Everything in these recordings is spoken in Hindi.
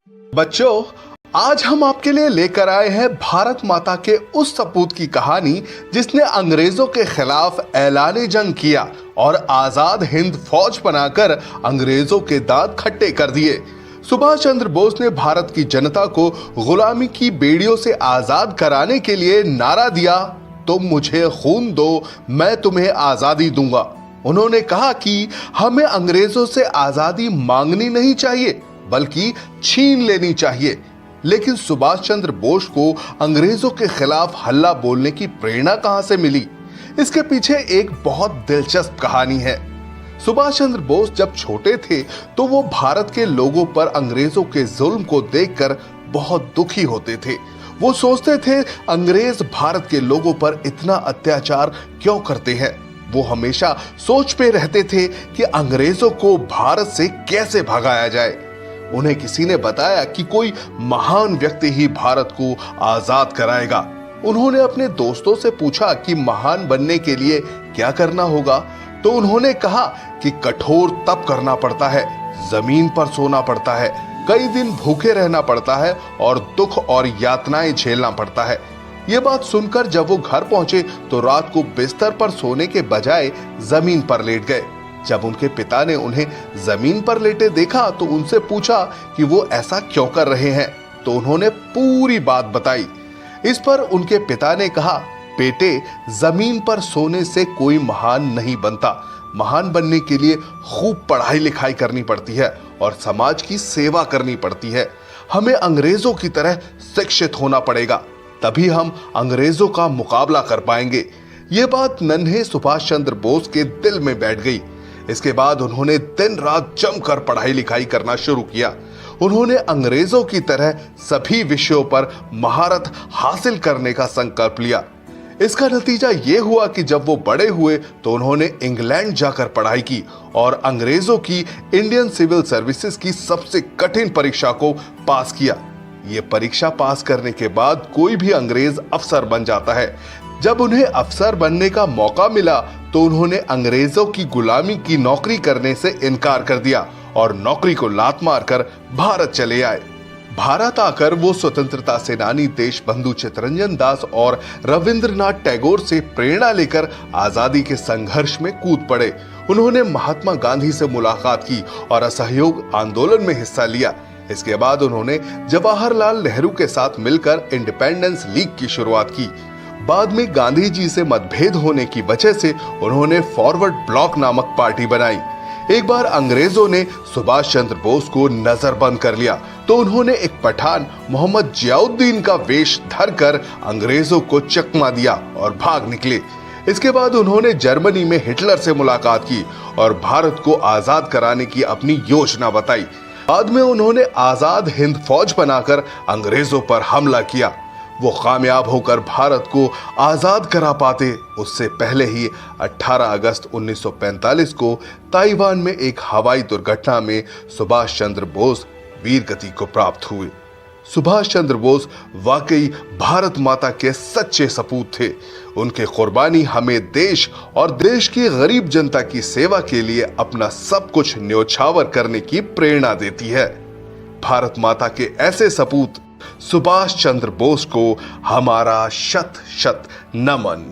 बच्चों, आज हम आपके लिए लेकर आए हैं भारत माता के उस सपूत की कहानी जिसने अंग्रेजों के खिलाफ ऐलान जंग किया और आजाद हिंद फौज बनाकर अंग्रेजों के दांत खट्टे कर दिए। सुभाष चंद्र बोस ने भारत की जनता को गुलामी की बेड़ियों से आजाद कराने के लिए नारा दिया, तुम मुझे खून दो, मैं तुम्हें आजादी दूंगा। उन्होंने कहा कि हमें अंग्रेजों से आजादी मांगनी नहीं चाहिए बल्कि छीन लेनी चाहिए। लेकिन सुभाष चंद्र बोस को अंग्रेजों के खिलाफ हल्ला बोलने की प्रेरणा कहां से मिली? इसके पीछे एक बहुत दिलचस्प कहानी है। सुभाष चंद्र बोस जब छोटे थे तो वो भारत के लोगों पर अंग्रेजों के जुल्म को देखकर बहुत दुखी होते थे। वो सोचते थे अंग्रेज भारत के लोगों पर इतना अत्याचार क्यों करते हैं। वो हमेशा सोच पे रहते थे कि अंग्रेजों को भारत से कैसे भगाया जाए। उन्हें किसी ने बताया कि कोई महान व्यक्ति ही भारत को आजाद कराएगा। उन्होंने अपने दोस्तों से पूछा कि महान बनने के लिए क्या करना होगा, तो उन्होंने कहा कि कठोर तप करना पड़ता है, जमीन पर सोना पड़ता है, कई दिन भूखे रहना पड़ता है और दुख और यातनाएं झेलना पड़ता है। ये बात सुनकर जब वो घर पहुंचे तो रात को बिस्तर पर सोने के बजाय जमीन पर लेट गए। जब उनके पिता ने उन्हें जमीन पर लेटे देखा तो उनसे पूछा कि वो ऐसा क्यों कर रहे हैं, तो उन्होंने पूरी बात बताई। इस पर उनके पिता ने कहा, बेटे, जमीन पर सोने से कोई महान नहीं बनता। महान बनने के लिए खूब पढ़ाई लिखाई करनी पड़ती है और समाज की सेवा करनी पड़ती है। हमें अंग्रेजों की तरह शिक्षित होना पड़ेगा, तभी हम अंग्रेजों का मुकाबला कर पाएंगे। ये बात नन्हे सुभाष चंद्र बोस के दिल में बैठ गई। इसके बाद उन्होंने दिन रात जमकर पढ़ाई लिखाई करना शुरू किया। उन्होंने अंग्रेजों की तरह सभी विषयों पर महारत हासिल करने का संकल्प लिया। इसका नतीजा यह हुआ कि जब वो बड़े हुए तो उन्होंने इंग्लैंड जाकर पढ़ाई की और अंग्रेजों की इंडियन सिविल सर्विसेज की सबसे कठिन परीक्षा को पास किया। ये परीक्षा पास करने के बाद कोई भी अंग्रेज अफसर बन जाता है। जब उन्हें अफसर बनने का मौका मिला तो उन्होंने अंग्रेजों की गुलामी की नौकरी करने से इनकार कर दिया और नौकरी को लात मारकर भारत चले आए। भारत आकर वो स्वतंत्रता सेनानी देशबंधु चित्तरंजन दास और रविंद्रनाथ टैगोर से प्रेरणा लेकर आजादी के संघर्ष में कूद पड़े। उन्होंने महात्मा गांधी से मुलाकात की और असहयोग आंदोलन में हिस्सा लिया। इसके बाद उन्होंने जवाहरलाल नेहरू के साथ मिलकर इंडिपेंडेंस लीग की शुरुआत की। बाद में गांधी जी से मतभेद होने की वजह से उन्होंने फॉरवर्ड ब्लॉक नामक पार्टी बनाई। एक बार अंग्रेजों ने सुभाष चंद्र बोस को नजरबंद कर लिया तो उन्होंने एक पठान मोहम्मद जियाउद्दीन का वेश धरकर अंग्रेजों को चकमा दिया और भाग निकले। इसके बाद उन्होंने जर्मनी में हिटलर से मुलाकात की और भारत को आजाद कराने की अपनी योजना बताई। बाद में उन्होंने आजाद हिंद फौज बनाकर अंग्रेजों पर हमला किया। वो कामयाब होकर भारत को आजाद करा पाते उससे पहले ही 18 अगस्त 1945 को ताइवान में एक हवाई दुर्घटना में सुभाष चंद्र बोस वीर गति को प्राप्त हुए। सुभाष चंद्र बोस वाकई भारत माता के सच्चे सपूत थे। उनके कुर्बानी हमें देश और देश की गरीब जनता की सेवा के लिए अपना सब कुछ न्योछावर करने की प्रेरणा देती है। भारत माता के ऐसे सपूत सुभाष चंद्र बोस को हमारा शत शत नमन।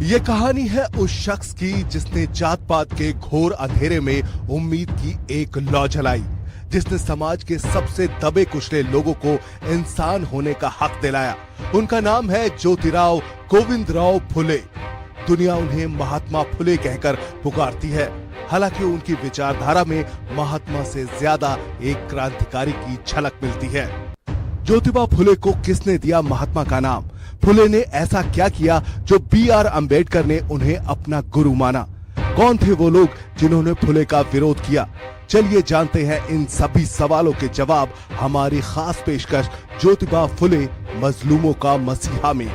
ये कहानी है उस शख्स की जिसने जात पात के घोर अंधेरे में उम्मीद की एक लौ जलाई, जिसने समाज के सबसे दबे कुचले लोगों को इंसान होने का हक दिलाया। उनका नाम है ज्योतिराव गोविंदराव फुले। दुनिया उन्हें महात्मा फुले कहकर पुकारती है। हालांकि उनकी विचारधारा में महात्मा से ज्यादा एक क्रांतिकारी की झलक मिलती है। ज्योतिबा फुले को किसने दिया महात्मा का नाम? फुले ने ऐसा क्या किया जो B.R. अम्बेडकर ने उन्हें अपना गुरु माना? कौन थे वो लोग जिन्होंने फुले का विरोध किया? चलिए जानते हैं इन सभी सवालों के जवाब हमारी खास पेशकश ज्योतिबा फुले मजलूमों का मसीहा में।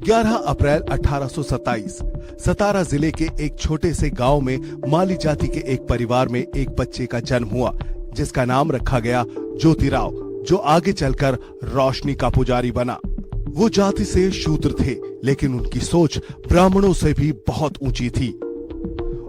11 अप्रैल 1827 सतारा जिले के एक छोटे से गांव में माली जाति के एक परिवार में एक बच्चे का जन्म हुआ जिसका नाम रखा गया ज्योतिराव, जो आगे चलकर रोशनी का पुजारी बना। वो जाति से शूद्र थे, लेकिन उनकी सोच ब्राह्मणों से भी बहुत ऊंची थी।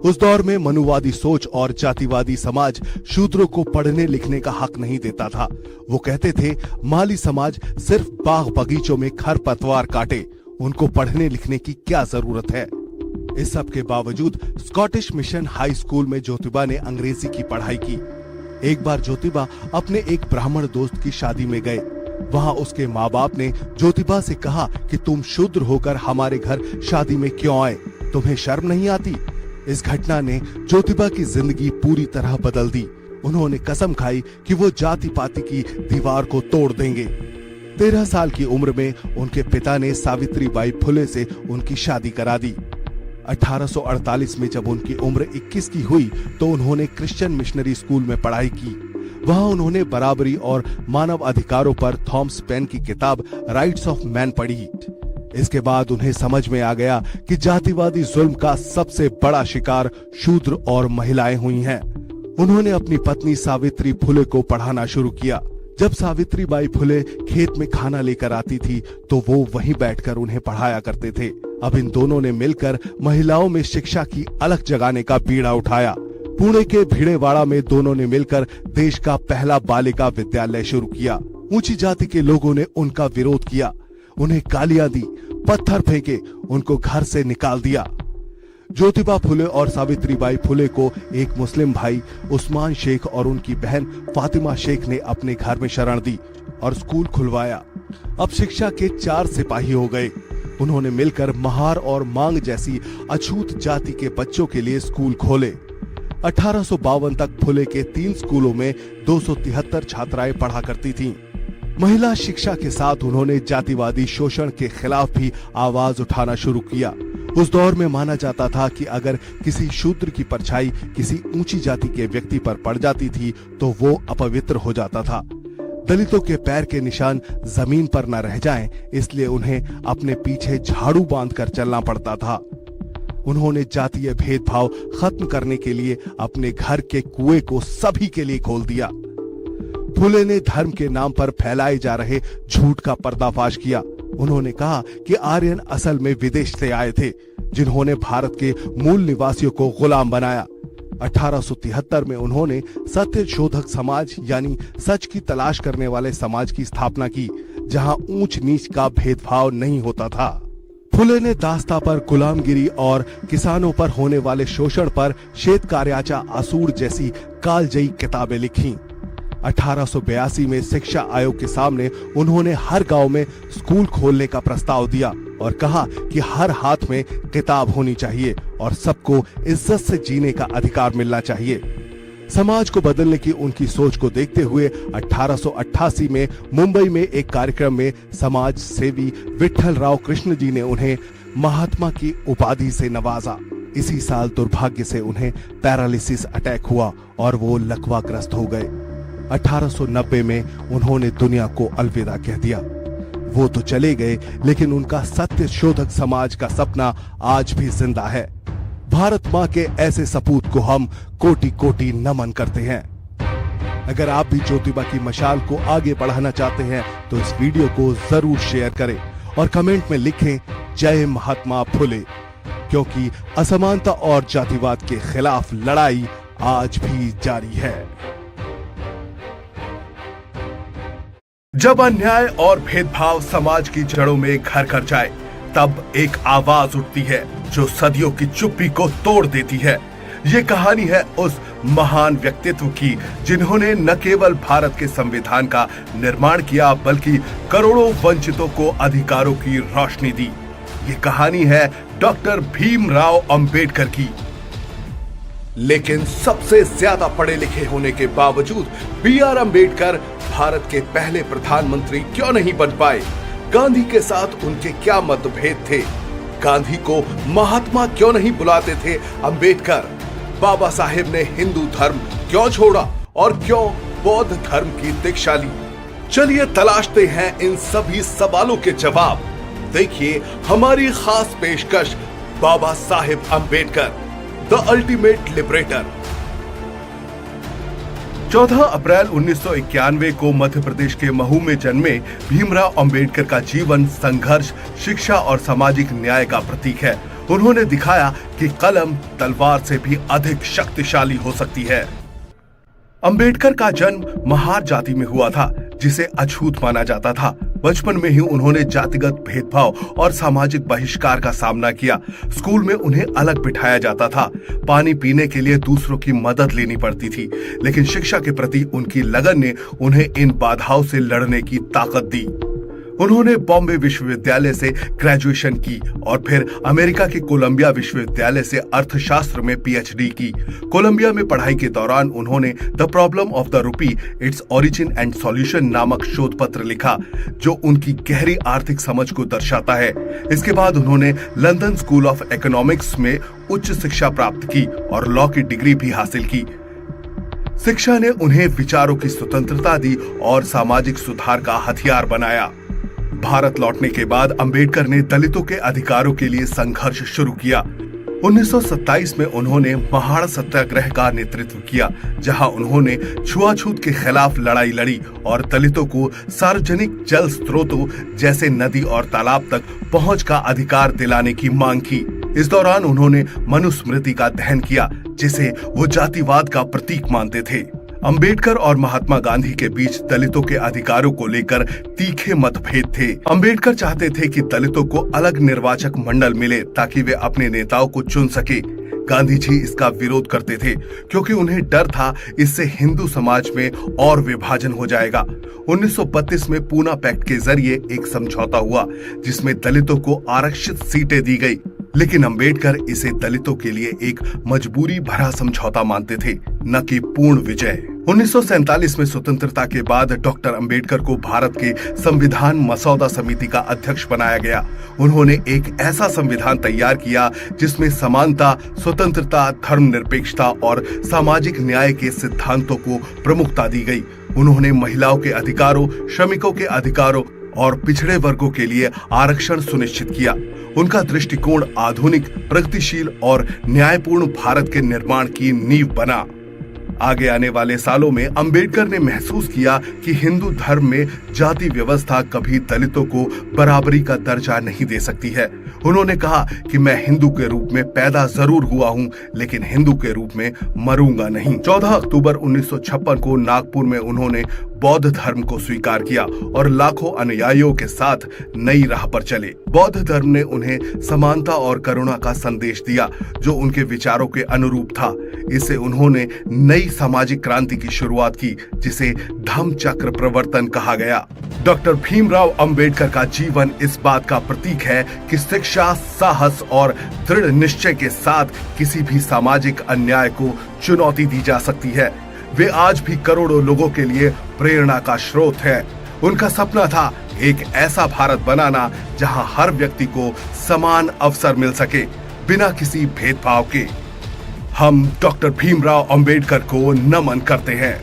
उस दौर में मनुवादी सोच और जातिवादी समाज शूद्रों को पढ़ने लिखने का हक नहीं देता था। वो कहते थे माली समाज सिर्फ बाग बगीचों में खरपतवार काटे, उनको पढ़ने लिखने की क्या जरूरत है। इस सब के बावजूद स्कॉटिश मिशन हाई स्कूल में ज्योतिबा ने अंग्रेजी की पढ़ाई की। एक बार ज्योतिबा अपने एक ब्राह्मण दोस्त की शादी में गए। वहां उसके माँ बाप ने ज्योतिबा से कहा कि तुम शूद्र होकर हमारे घर शादी में क्यों आए, तुम्हें शर्म नहीं आती। इस घटना ने ज्योतिबा की जिंदगी पूरी तरह बदल दी। उन्होंने कसम खाई कि वो जाति पाति की दीवार को तोड़ देंगे। 13 साल की उम्र में उनके पिता ने सावित्रीबाई फुले से उनकी शादी करा दी। 1848 में जब उनकी उम्र 21 की हुई तो उन्होंने क्रिश्चियन मिशनरी स्कूल में पढ़ाई की। वहां उन्होंने बराबरी और मानव अधिकारों पर थॉमस पेन की किताब राइट्स ऑफ मैन पढ़ी। इसके बाद उन्हें समझ में आ गया कि जातिवादी जुल्म का सबसे बड़ा शिकार शूद्र और महिलाएं हुई हैं। उन्होंने अपनी पत्नी सावित्री फुले को पढ़ाना शुरू किया। जब सावित्रीबाई फुले खेत में खाना लेकर आती थी तो वो वहीं बैठकर उन्हें पढ़ाया करते थे। अब इन दोनों ने मिलकर महिलाओं में शिक्षा की अलख जगाने का बीड़ा उठाया। पुणे के भिड़ेवाड़ा में दोनों ने मिलकर देश का पहला बालिका विद्यालय शुरू किया। ऊंची जाति के लोगों ने उनका विरोध किया, उन्हें गालियां दी, पत्थर फेंके, उनको घर से निकाल दिया। ज्योतिबा फुले और सावित्रीबाई फुले को एक मुस्लिम भाई उस्मान शेख और उनकी बहन फातिमा शेख ने अपने घर में शरण दी और स्कूल खुलवाया। अब शिक्षा के 4 सिपाही हो गए। उन्होंने मिलकर महार और मांग जैसी अछूत जाति के बच्चों के लिए स्कूल खोले। 1852 तक फुले के 3 स्कूलों में 273 छात्राएं पढ़ा करती थीं। महिला शिक्षा के साथ उन्होंने जातिवादी शोषण के खिलाफ भी आवाज उठाना शुरू किया। उस दौर में माना जाता था कि अगर किसी शूद्र की परछाई किसी ऊंची जाति के व्यक्ति पर पड़ जाती थी तो वो अपवित्र हो जाता था। दलितों के पैर के निशान जमीन पर न रह जाएं, इसलिए उन्हें अपने पीछे झाड़ू बांधकर चलना पड़ता था। उन्होंने जातीय भेदभाव खत्म करने के लिए अपने घर के कुएं को सभी के लिए खोल दिया। फुले ने धर्म के नाम पर फैलाए जा रहे झूठ का पर्दाफाश किया। उन्होंने कहा कि आर्यन असल में विदेश से आए थे, जिन्होंने भारत के मूल निवासियों को गुलाम बनाया। 1873 में उन्होंने सत्य शोधक समाज यानी सच की तलाश करने वाले समाज की स्थापना की, जहां ऊंच नीच का भेदभाव नहीं होता था। फुले ने दास्ता पर गुलामगिरी और किसानों पर होने वाले शोषण पर श्वेत कार्याचा आसूर जैसी कालजयी किताबें लिखी। 1882 में शिक्षा आयोग के सामने उन्होंने हर गांव में स्कूल खोलने का प्रस्ताव दिया और कहा कि हर हाथ में किताब होनी चाहिए और सबको इज्जत से जीने का अधिकार मिलना चाहिए। समाज को बदलने की उनकी सोच को देखते हुए 1888 में मुंबई में एक कार्यक्रम में समाज सेवी विट्ठल राव कृष्ण जी ने उन्हें महात्मा की उपाधि से नवाजा। इसी साल दुर्भाग्य से उन्हें पैरालिसिस अटैक हुआ और वो लकवाग्रस्त हो गए। 1890 में उन्होंने दुनिया को अलविदा कह दिया। वो तो चले गए, लेकिन उनका सत्य शोधक समाज का सपना आज भी जिंदा है। भारत माँ के ऐसे सपूत को हम कोटि कोटि नमन करते हैं। अगर आप भी ज्योतिबा की मशाल को आगे बढ़ाना चाहते हैं तो इस वीडियो को जरूर शेयर करें और कमेंट में लिखें जय महात्मा फुले, क्योंकि असमानता और जातिवाद के खिलाफ लड़ाई आज भी जारी है। जब अन्याय और भेदभाव समाज की जड़ों में घर कर जाए तब एक आवाज उठती है जो सदियों की चुप्पी को तोड़ देती है। ये कहानी है उस महान व्यक्तित्व की जिन्होंने न केवल भारत के संविधान का निर्माण किया बल्कि करोड़ों वंचितों को अधिकारों की रोशनी दी। ये कहानी है डॉक्टर भीमराव अंबेडकर की। लेकिन सबसे ज्यादा पढ़े लिखे होने के बावजूद B.R. अंबेडकर भारत के पहले प्रधानमंत्री क्यों नहीं बन पाए? गांधी के साथ उनके क्या मतभेद थे? गांधी को महात्मा क्यों नहीं बुलाते थे अंबेडकर? बाबा साहेब ने हिंदू धर्म क्यों छोड़ा और क्यों बौद्ध धर्म की दीक्षा ली? चलिए तलाशते हैं इन सभी सवालों के जवाब। देखिए हमारी खास पेशकश Baba Saheb Ambedkar, the ultimate liberator. 14 अप्रैल 1991 को मध्य प्रदेश के महू में जन्मे भीमराव अंबेडकर का जीवन संघर्ष, शिक्षा और सामाजिक न्याय का प्रतीक है। उन्होंने दिखाया कि कलम तलवार से भी अधिक शक्तिशाली हो सकती है। अंबेडकर का जन्म महार जाति में हुआ था, जिसे अछूत माना जाता था। बचपन में ही उन्होंने जातिगत भेदभाव और सामाजिक बहिष्कार का सामना किया। स्कूल में उन्हें अलग बिठाया जाता था। पानी पीने के लिए दूसरों की मदद लेनी पड़ती थी, लेकिन शिक्षा के प्रति उनकी लगन ने उन्हें इन बाधाओं से लड़ने की ताकत दी। उन्होंने बॉम्बे विश्वविद्यालय से ग्रेजुएशन की और फिर अमेरिका के कोलंबिया विश्वविद्यालय से अर्थशास्त्र में पीएचडी की। कोलंबिया में पढ़ाई के दौरान उन्होंने the problem of the rupee, its origin and solution नामक शोध पत्र लिखा, जो उनकी गहरी आर्थिक समझ को दर्शाता है। इसके बाद उन्होंने लंदन स्कूल ऑफ इकोनॉमिक्स में उच्च शिक्षा प्राप्त की और लॉ की डिग्री भी हासिल की। शिक्षा ने उन्हें विचारों की स्वतंत्रता दी और सामाजिक सुधार का हथियार बनाया। भारत लौटने के बाद अंबेडकर ने दलितों के अधिकारों के लिए संघर्ष शुरू किया। 1927 में उन्होंने महाड़ सत्याग्रह का नेतृत्व किया, जहां उन्होंने छुआछूत के खिलाफ लड़ाई लड़ी और दलितों को सार्वजनिक जल स्रोतों जैसे नदी और तालाब तक पहुंच का अधिकार दिलाने की मांग की। इस दौरान उन्होंने मनुस्मृति का दहन किया, जिसे वो जातिवाद का प्रतीक मानते थे। अंबेडकर और महात्मा गांधी के बीच दलितों के अधिकारों को लेकर तीखे मतभेद थे। अंबेडकर चाहते थे कि दलितों को अलग निर्वाचक मंडल मिले ताकि वे अपने नेताओं को चुन सके। गांधी जी इसका विरोध करते थे, क्योंकि उन्हें डर था इससे हिंदू समाज में और विभाजन हो जाएगा। 1932 में पूना पैक्ट के जरिए एक समझौता हुआ, जिसमें दलितों को आरक्षित सीटें दी गई, लेकिन अंबेडकर इसे दलितों के लिए एक मजबूरी भरा समझौता मानते थे, न कि पूर्ण विजय। 1947 में स्वतंत्रता के बाद डॉक्टर अंबेडकर को भारत के संविधान मसौदा समिति का अध्यक्ष बनाया गया। उन्होंने एक ऐसा संविधान तैयार किया जिसमें समानता, स्वतंत्रता, धर्मनिरपेक्षता और सामाजिक न्याय के सिद्धांतों को प्रमुखता दी गई। उन्होंने महिलाओं के अधिकारों, श्रमिकों के अधिकारों और पिछड़े वर्गों के लिए आरक्षण सुनिश्चित किया। उनका दृष्टिकोण आधुनिक, प्रगतिशील और न्यायपूर्ण भारत के निर्माण की नींव बना। आगे आने वाले सालों में अंबेडकर ने महसूस किया कि हिंदू धर्म में जाति व्यवस्था कभी दलितों को बराबरी का दर्जा नहीं दे सकती है। उन्होंने कहा कि मैं हिंदू के रूप में पैदा जरूर हुआ हूं, लेकिन हिंदू के रूप में मरूंगा नहीं। 14 अक्टूबर 1956 को नागपुर में उन्होंने बौद्ध धर्म को स्वीकार किया और लाखों अनुयायियों के साथ नई राह पर चले। बौद्ध धर्म ने उन्हें समानता और करुणा का संदेश दिया, जो उनके विचारों के अनुरूप था। इससे उन्होंने नई सामाजिक क्रांति की शुरुआत की, जिसे धम्म चक्र प्रवर्तन कहा गया। डॉक्टर भीमराव अंबेडकर का जीवन इस बात का प्रतीक है कि शिक्षा, साहस और दृढ़ निश्चय के साथ किसी भी सामाजिक अन्याय को चुनौती दी जा सकती है। वे आज भी करोड़ों लोगों के लिए प्रेरणा का स्रोत है। उनका सपना था एक ऐसा भारत बनाना जहां हर व्यक्ति को समान अवसर मिल सके, बिना किसी भेदभाव के। हम डॉक्टर भीमराव अंबेडकर को नमन करते हैं।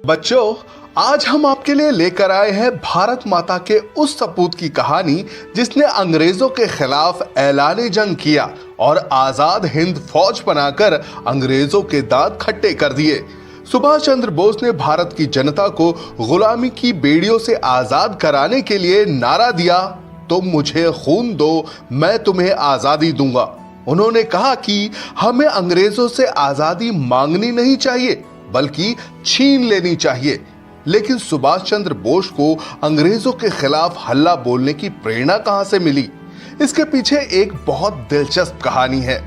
बच्चों, आज हम आपके लिए लेकर आए हैं भारत माता के उस सपूत की कहानी जिसने अंग्रेजों के खिलाफ ऐलान जंग किया और आजाद हिंद फौज बनाकर अंग्रेजों के दांत खट्टे कर दिए। सुभाष चंद्र बोस ने भारत की जनता को गुलामी की बेड़ियों से आजाद कराने के लिए नारा दिया, तुम मुझे खून दो, मैं तुम्हें आजादी दूंगा। उन्होंने कहा कि हमें अंग्रेजों से आजादी मांगनी नहीं चाहिए, बल्कि छीन लेनी चाहिए। लेकिन सुभाष चंद्र बोस को अंग्रेजों के खिलाफ हल्ला बोलने की प्रेरणा कहां से मिली? इसके पीछे एक बहुत दिलचस्प कहानी है।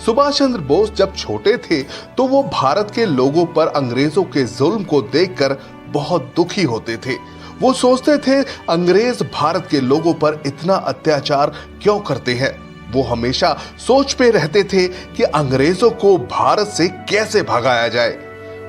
सुभाष चंद्र बोस जब छोटे थे तो वो भारत के लोगों पर अंग्रेजों के जुल्म को देखकर बहुत दुखी होते थे। वो सोचते थे अंग्रेज भारत के लोगों पर इतना अत्याचार क्यों करते हैं। वो हमेशा सोच में रहते थे कि अंग्रेजों को भारत से कैसे भगाया जाए।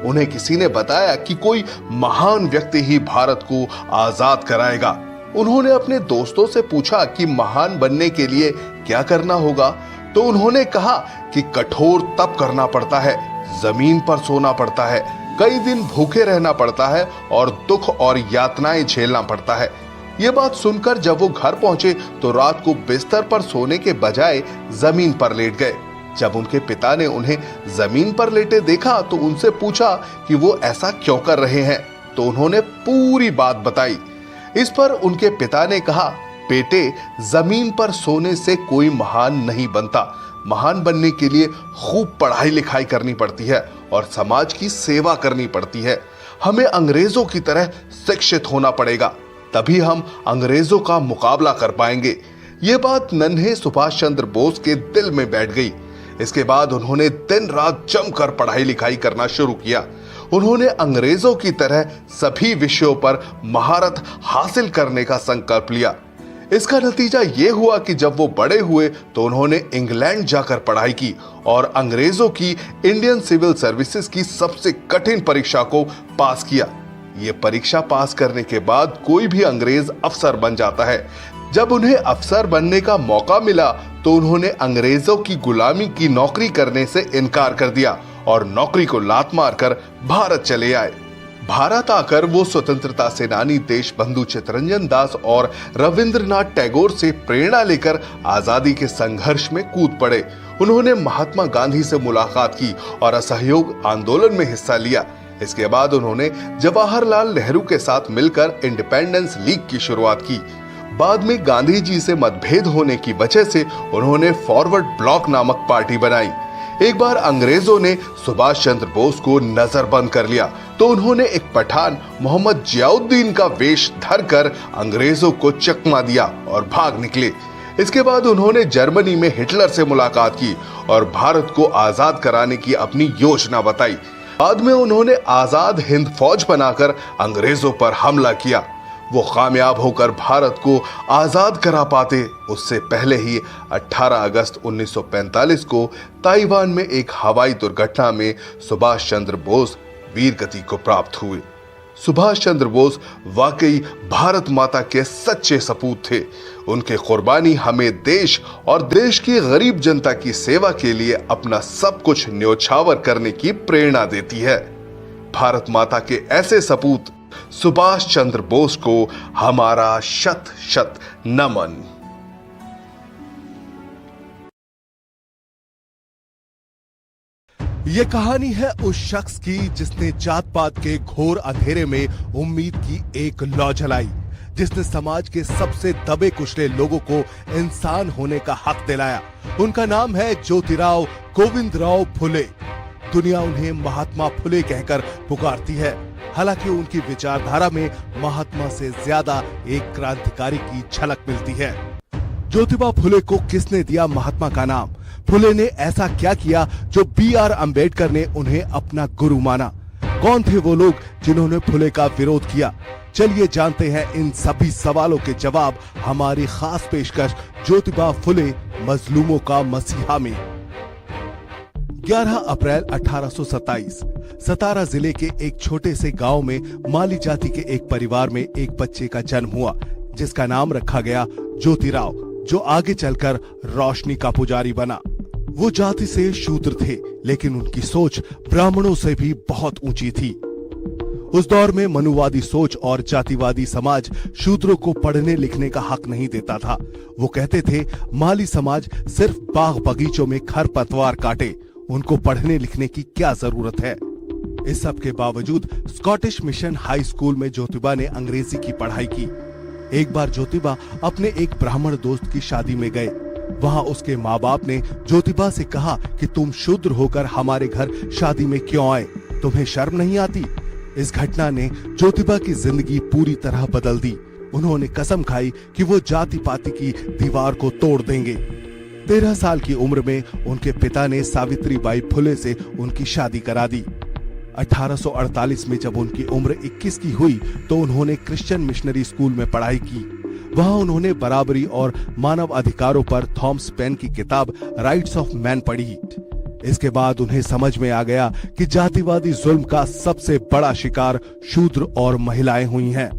उन्हें किसी ने बताया कि कोई महान व्यक्ति ही भारत को आजाद कराएगा। उन्होंने अपने दोस्तों से पूछा कि महान बनने के लिए क्या करना होगा, तो उन्होंने कहा कि कठोर तप करना पड़ता है, जमीन पर सोना पड़ता है, कई दिन भूखे रहना पड़ता है और दुख और यातनाएं झेलना पड़ता है। ये बात सुनकर जब वो घर पहुंचे तो रात को बिस्तर पर सोने के बजाय जमीन पर लेट गए। जब उनके पिता ने उन्हें जमीन पर लेटे देखा तो उनसे पूछा कि वो ऐसा क्यों कर रहे हैं, तो उन्होंने पूरी बात बताई। इस पर उनके पिता ने कहा, बेटे, जमीन पर सोने से कोई महान नहीं बनता। महान बनने के लिए खूब पढ़ाई लिखाई करनी पड़ती है और समाज की सेवा करनी पड़ती है। हमें अंग्रेजों की तरह शिक्षित होना पड़ेगा, तभी हम अंग्रेजों का मुकाबला कर पाएंगे। ये बात नन्हे सुभाष चंद्र बोस के दिल में बैठ गई। इसके बाद उन्होंने दिन रात जमकर पढ़ाई लिखाई करना शुरू किया। उन्होंने अंग्रेजों की तरह सभी विषयों पर महारत हासिल करने का संकल्प लिया। इसका नतीजा यह हुआ कि जब वो बड़े हुए तो उन्होंने इंग्लैंड जाकर पढ़ाई की और अंग्रेजों की इंडियन सिविल सर्विसेज की सबसे कठिन परीक्षा को पास किया। ये परीक्षा पास करने के बाद कोई भी अंग्रेज अफसर बन जाता है। जब उन्हें अफसर बनने का मौका मिला तो उन्होंने अंग्रेजों की गुलामी की नौकरी करने से इनकार कर दिया और नौकरी को लात मारकर भारत चले आए। भारत आकर वो स्वतंत्रता सेनानी देशबंधु चित्तरंजन दास और रविंद्रनाथ टैगोर से प्रेरणा लेकर आजादी के संघर्ष में कूद पड़े। उन्होंने महात्मा गांधी से मुलाकात की और असहयोग आंदोलन में हिस्सा लिया। इसके बाद उन्होंने जवाहरलाल नेहरू के साथ मिलकर इंडिपेंडेंस लीग की शुरुआत की। बाद में गांधी जी से मतभेद होने की वजह से उन्होंने फॉरवर्ड ब्लॉक नामक पार्टी बनाई। एक बार अंग्रेजों ने सुभाष चंद्र बोस को नजरबंद कर लिया तो उन्होंने एक पठान मोहम्मद जियाउद्दीन का वेश धरकर अंग्रेजों को चकमा दिया और भाग निकले। इसके बाद उन्होंने जर्मनी में हिटलर से मुलाकात की और भारत को आजाद कराने की अपनी योजना बताई। बाद में उन्होंने आजाद हिंद फौज बनाकर अंग्रेजों पर हमला किया। वो कामयाब होकर भारत को आजाद करा पाते उससे पहले ही 18 अगस्त 1945 को ताइवान में एक हवाई दुर्घटना में सुभाष चंद्र बोस वीरगति को प्राप्त हुए। सुभाष चंद्र बोस वाकई भारत माता के सच्चे सपूत थे। उनके कुर्बानी हमें देश और देश की गरीब जनता की सेवा के लिए अपना सब कुछ न्योछावर करने की प्रेरणा देती है। भारत माता के ऐसे सपूत सुभाष चंद्र बोस को हमारा शत शत नमन। ये कहानी है उस शख्स की जिसने जात पात के घोर अंधेरे में उम्मीद की एक लौ जलाई, जिसने समाज के सबसे दबे कुचले लोगों को इंसान होने का हक दिलाया। उनका नाम है ज्योतिराव गोविंदराव फुले। दुनिया उन्हें महात्मा फुले कहकर पुकारती है। हालांकि उनकी विचारधारा में महात्मा से ज्यादा एक क्रांतिकारी की झलक मिलती है। ज्योतिबा फुले को किसने दिया महात्मा का नाम? फुले ने ऐसा क्या किया जो B.R. अम्बेडकर ने उन्हें अपना गुरु माना? कौन थे वो लोग जिन्होंने फुले का विरोध किया? चलिए जानते हैं इन सभी सवालों के जवाब हमारी खास पेशकश ज्योतिबा फुले मजलूमों का मसीहा में। 11 अप्रैल 1827 सतारा जिले के एक छोटे से गांव में माली जाति के एक परिवार में एक बच्चे का जन्म हुआ, जिसका नाम रखा गया ज्योतिराव, जो आगे चलकर रोशनी का पुजारी बना। वो जाति से शूद्र थे, लेकिन उनकी सोच ब्राह्मणों से भी बहुत ऊंची थी। उस दौर में मनुवादी सोच और जातिवादी समाज शूद्रों को पढ़ने लिखने का हक नहीं देता था। वो कहते थे माली समाज सिर्फ बाग बगीचों में खरपतवार काटे, उनको पढ़ने लिखने की क्या जरूरत है। इस सब के बावजूद स्कॉटिश मिशन हाई स्कूल में ज्योतिबा ने अंग्रेजी की पढ़ाई की। एक बार ज्योतिबा अपने एक ब्राह्मण दोस्त की शादी में गए। वहां उसके माँ बाप ने ज्योतिबा से कहा कि तुम शूद्र होकर हमारे घर शादी में क्यों आए, तुम्हें शर्म नहीं आती? इस घटना ने ज्योतिबा की जिंदगी पूरी तरह बदल दी। उन्होंने कसम खाई कि वो जाति पाति की दीवार को तोड़ देंगे। 13 साल की उम्र में उनके पिता ने सावित्रीबाई फुले से उनकी शादी करा दी। 1848 में जब उनकी उम्र 21 की हुई तो उन्होंने क्रिश्चियन मिशनरी स्कूल में पढ़ाई की। वहां उन्होंने बराबरी और मानव अधिकारों पर थॉमस पेन की किताब राइट्स ऑफ मैन पढ़ी। इसके बाद उन्हें समझ में आ गया कि जातिवादी जुल्म का सबसे बड़ा शिकार शूद्र और महिलाएं हुई हैं।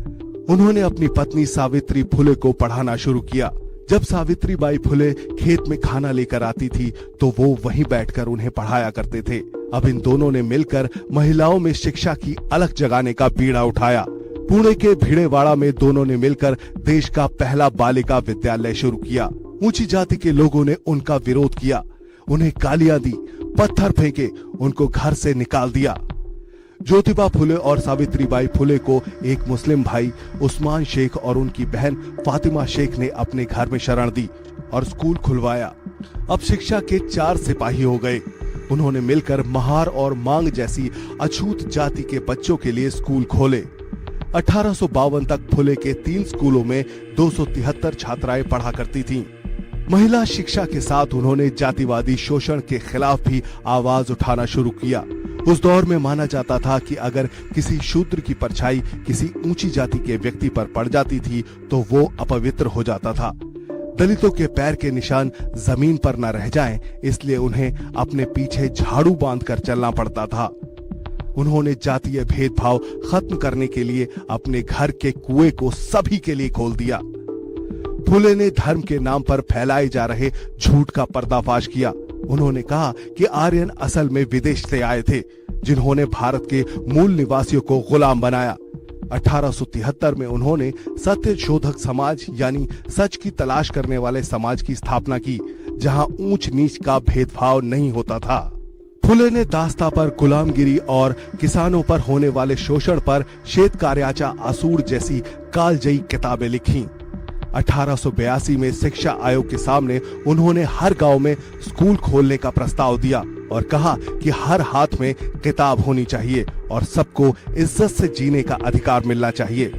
उन्होंने अपनी पत्नी सावित्री फुले को पढ़ाना शुरू किया। जब सावित्रीबाई फुले खेत में खाना लेकर आती थी तो वो वहीं बैठकर उन्हें पढ़ाया करते थे। अब इन दोनों ने मिलकर महिलाओं में शिक्षा की अलख जगाने का बीड़ा उठाया। पुणे के भिड़ेवाड़ा में दोनों ने मिलकर देश का पहला बालिका विद्यालय शुरू किया। ऊंची जाति के लोगों ने उनका विरोध किया। उन्हें गालियां दी, पत्थर फेंके, उनको घर से निकाल दिया। ज्योतिबा फुले और सावित्रीबाई फुले को एक मुस्लिम भाई उस्मान शेख और उनकी बहन फातिमा शेख ने अपने घर में शरण दी और स्कूल खुलवाया। अब शिक्षा के 4 सिपाही हो गए। उन्होंने मिलकर महार और मांग जैसी अछूत जाति के बच्चों के लिए स्कूल खोले। 1852 तक फुले के 3 स्कूलों में 273 छात्राएं पढ़ा करती थीं। महिला शिक्षा के साथ उन्होंने जातिवादी शोषण के खिलाफ भी आवाज उठाना शुरू किया। उस दौर में माना जाता था कि अगर किसी शूद्र की परछाई किसी ऊंची जाति के व्यक्ति पर पड़ जाती थी तो वो अपवित्र हो जाता था। दलितों के पैर के निशान जमीन पर न रह जाएं, इसलिए उन्हें अपने पीछे झाड़ू बांधकर चलना पड़ता था। उन्होंने जातीय भेदभाव खत्म करने के लिए अपने घर के कुएं को सभी के लिए खोल दिया। फुले ने धर्म के नाम पर फैलाए जा रहे झूठ का पर्दाफाश किया। उन्होंने कहा कि आर्यन असल में विदेश से आए थे, जिन्होंने भारत के मूल निवासियों को गुलाम बनाया। 1873 में उन्होंने सत्य शोधक समाज यानी सच की तलाश करने वाले समाज की स्थापना की, जहां ऊंच नीच का भेदभाव नहीं होता था। फुले ने दास्ता पर गुलामगिरी और किसानों पर होने वाले शोषण पर श्वेत कार्याचा आसूड़ जैसी कालजयी किताबें लिखी। 1882 में शिक्षा आयोग के सामने उन्होंने हर गांव में स्कूल खोलने का प्रस्ताव दिया और कहा कि हर हाथ में किताब होनी चाहिए और सबको इज्जत से जीने का अधिकार मिलना चाहिए।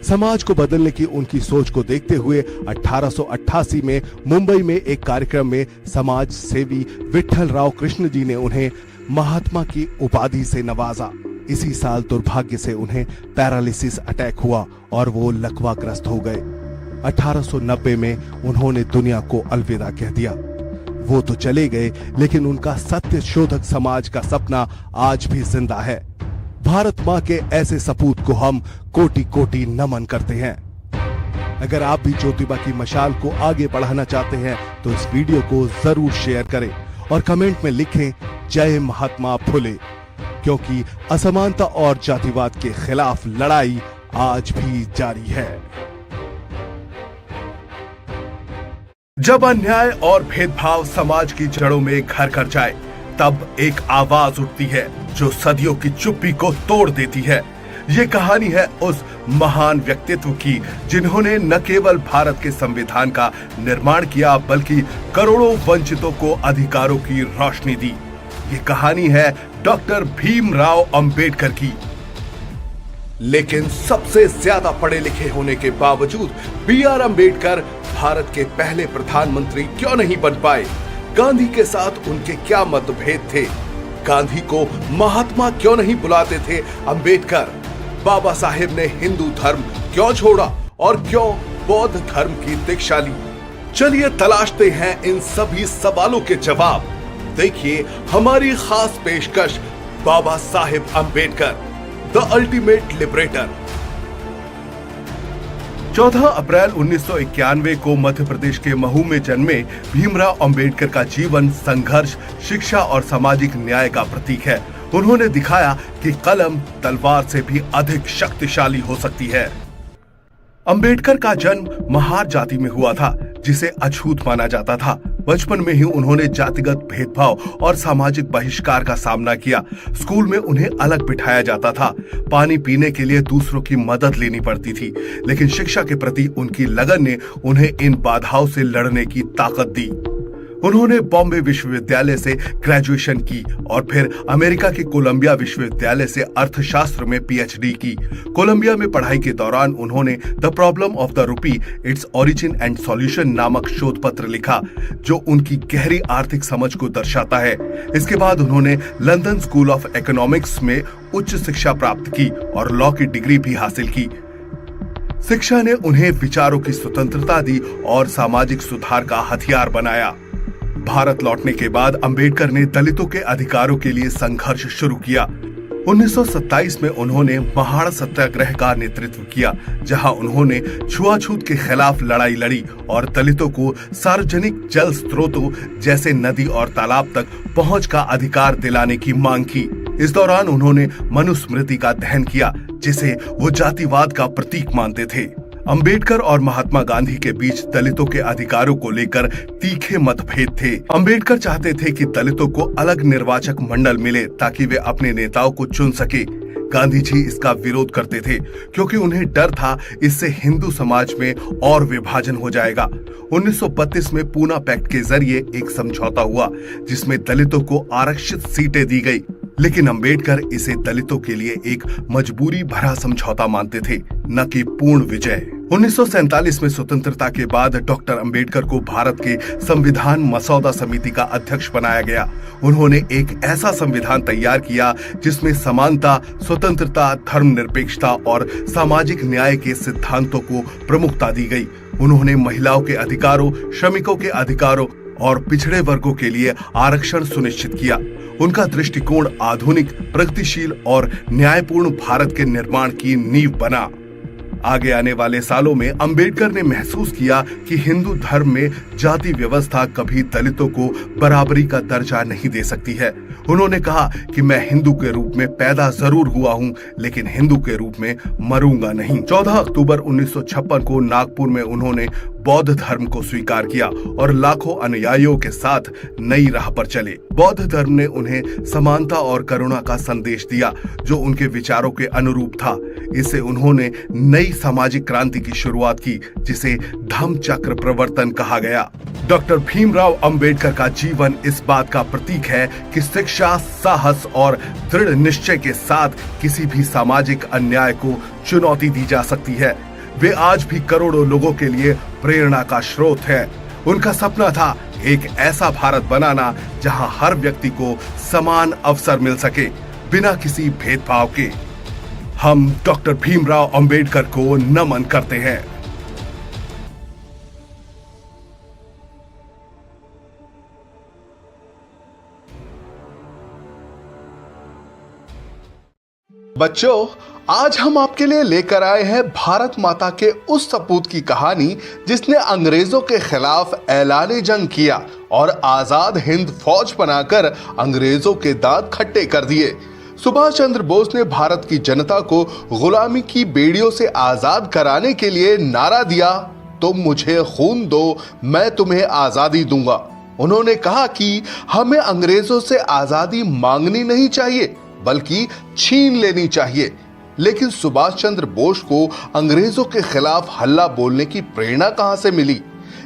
समाज को बदलने की उनकी सोच को देखते हुए 1888 में मुंबई में एक कार्यक्रम में समाज सेवी विठल राव कृष्ण जी ने उन्हें महात्मा की उपाधि से नवाजा। इसी साल दुर्भाग्य से उन्हें पैरालिसिस अटैक हुआ और वो लकवाग्रस्त हो गए। 1890 में उन्होंने दुनिया को अलविदा कह दिया। वो तो चले गए, लेकिन उनका सत्य शोधक समाज का सपना आज भी जिंदा है। भारत माँ के ऐसे सपूत को हम कोटि कोटि नमन करते हैं। अगर आप भी ज्योतिबा की मशाल को आगे बढ़ाना चाहते हैं तो इस वीडियो को जरूर शेयर करें और कमेंट में लिखें जय महात्मा फुले, क्योंकि असमानता और जातिवाद के खिलाफ लड़ाई आज भी जारी है। जब अन्याय और भेदभाव समाज की जड़ों में घर कर जाए, तब एक आवाज उठती है जो सदियों की चुप्पी को तोड़ देती है। ये कहानी है उस महान व्यक्तित्व की जिन्होंने न केवल भारत के संविधान का निर्माण किया, बल्कि करोड़ों वंचितों को अधिकारों की रोशनी दी। ये कहानी है डॉक्टर भीमराव अंबेडकर की। लेकिन सबसे ज्यादा पढ़े लिखे होने के बावजूद B.R. अंबेडकर भारत के पहले प्रधानमंत्री क्यों नहीं बन पाए? गांधी के साथ उनके क्या मतभेद थे? गांधी को महात्मा क्यों नहीं बुलाते थे अंबेडकर? बाबा साहेब ने हिंदू धर्म क्यों छोड़ा और क्यों बौद्ध धर्म की दीक्षा ली? चलिए तलाशते हैं इन सभी सवालों के जवाब। देखिए हमारी खास पेशकश, Baba Saheb Ambedkar, the ultimate liberator. 14 अप्रैल 1991 को मध्य प्रदेश के महू में जन्मे भीमराव अंबेडकर का जीवन संघर्ष, शिक्षा और सामाजिक न्याय का प्रतीक है। उन्होंने दिखाया कि कलम तलवार से भी अधिक शक्तिशाली हो सकती है। अंबेडकर का जन्म महार जाति में हुआ था, जिसे अछूत माना जाता था। बचपन में ही उन्होंने जातिगत भेदभाव और सामाजिक बहिष्कार का सामना किया। स्कूल में उन्हें अलग बिठाया जाता था। पानी पीने के लिए दूसरों की मदद लेनी पड़ती थी, लेकिन शिक्षा के प्रति उनकी लगन ने उन्हें इन बाधाओं से लड़ने की ताकत दी। उन्होंने बॉम्बे विश्वविद्यालय से ग्रेजुएशन की और फिर अमेरिका के कोलंबिया विश्वविद्यालय से अर्थशास्त्र में PhD की। कोलंबिया में पढ़ाई के दौरान उन्होंने the problem of the rupee, its origin and solution नामक शोध पत्र लिखा, जो उनकी गहरी आर्थिक समझ को दर्शाता है। इसके बाद उन्होंने लंदन स्कूल ऑफ इकोनॉमिक्स में उच्च शिक्षा प्राप्त की और लॉ की डिग्री भी हासिल की। शिक्षा ने उन्हें विचारों की स्वतंत्रता दी और सामाजिक सुधार का हथियार बनाया। भारत लौटने के बाद अंबेडकर ने दलितों के अधिकारों के लिए संघर्ष शुरू किया। 1927 में उन्होंने महाड़ सत्याग्रह का नेतृत्व किया, जहां उन्होंने छुआछूत के खिलाफ लड़ाई लड़ी और दलितों को सार्वजनिक जल स्रोतों जैसे नदी और तालाब तक पहुंच का अधिकार दिलाने की मांग की। इस दौरान उन्होंने मनुस्मृति का दहन किया, जिसे वो जातिवाद का प्रतीक मानते थे। अंबेडकर और महात्मा गांधी के बीच दलितों के अधिकारों को लेकर तीखे मतभेद थे। अंबेडकर चाहते थे कि दलितों को अलग निर्वाचक मंडल मिले ताकि वे अपने नेताओं को चुन सके। गांधी जी इसका विरोध करते थे क्योंकि उन्हें डर था इससे हिंदू समाज में और विभाजन हो जाएगा। 1932 में पूना पैक्ट के जरिए एक समझौता हुआ जिसमें दलितों को आरक्षित सीटें दी गई, लेकिन अंबेडकर इसे दलितों के लिए एक मजबूरी भरा समझौता मानते थे, न कि पूर्ण विजय। 1947 में स्वतंत्रता के बाद डॉक्टर अंबेडकर को भारत के संविधान मसौदा समिति का अध्यक्ष बनाया गया। उन्होंने एक ऐसा संविधान तैयार किया जिसमें समानता, स्वतंत्रता, धर्मनिरपेक्षता और सामाजिक न्याय के सिद्धांतों को प्रमुखता दी गई। उन्होंने महिलाओं के अधिकारों, श्रमिकों के अधिकारों और पिछड़े वर्गों के लिए आरक्षण सुनिश्चित किया। उनका दृष्टिकोण आधुनिक, प्रगतिशील और न्यायपूर्ण भारत के निर्माण की नींव बना। आगे आने वाले सालों में अंबेडकर ने महसूस किया कि हिंदू धर्म में जाति व्यवस्था कभी दलितों को बराबरी का दर्जा नहीं दे सकती है। उन्होंने कहा कि मैं हिंदू के रूप में पैदा जरूर हुआ हूं, लेकिन हिंदू के रूप में मरूंगा नहीं। 14 अक्टूबर 1956 को नागपुर में उन्होंने बौद्ध धर्म को स्वीकार किया और लाखों अनुयायियों के साथ नई राह पर चले। बौद्ध धर्म ने उन्हें समानता और करुणा का संदेश दिया जो उनके विचारों के अनुरूप था। इससे उन्होंने नई सामाजिक क्रांति की शुरुआत की जिसे धम्म चक्र प्रवर्तन कहा गया। डॉक्टर भीमराव अंबेडकर का जीवन इस बात का प्रतीक है कि शिक्षा, साहस और दृढ़ निश्चय के साथ किसी भी सामाजिक अन्याय को चुनौती दी जा सकती है। वे आज भी करोड़ों लोगों के लिए प्रेरणा का स्रोत है। उनका सपना था एक ऐसा भारत बनाना जहां हर व्यक्ति को समान अवसर मिल सके बिना किसी भेदभाव के। हम डॉक्टर भीमराव अंबेडकर को नमन करते हैं। बच्चों, आज हम आपके लिए लेकर आए हैं भारत माता के उस सपूत की कहानी जिसने अंग्रेजों के खिलाफ ऐलान जंग किया और आजाद हिंद फौज बनाकर अंग्रेजों के दांत खट्टे कर दिए। सुभाष चंद्र बोस ने भारत की जनता को गुलामी की बेड़ियों से आजाद कराने के लिए नारा दिया, तुम मुझे खून दो, मैं तुम्हें आजादी दूंगा। उन्होंने कहा कि हमें अंग्रेजों से आजादी मांगनी नहीं चाहिए बल्कि छीन लेनी चाहिए। लेकिन सुभाष चंद्र बोस को अंग्रेजों के खिलाफ हल्ला बोलने की प्रेरणा कहां से मिली?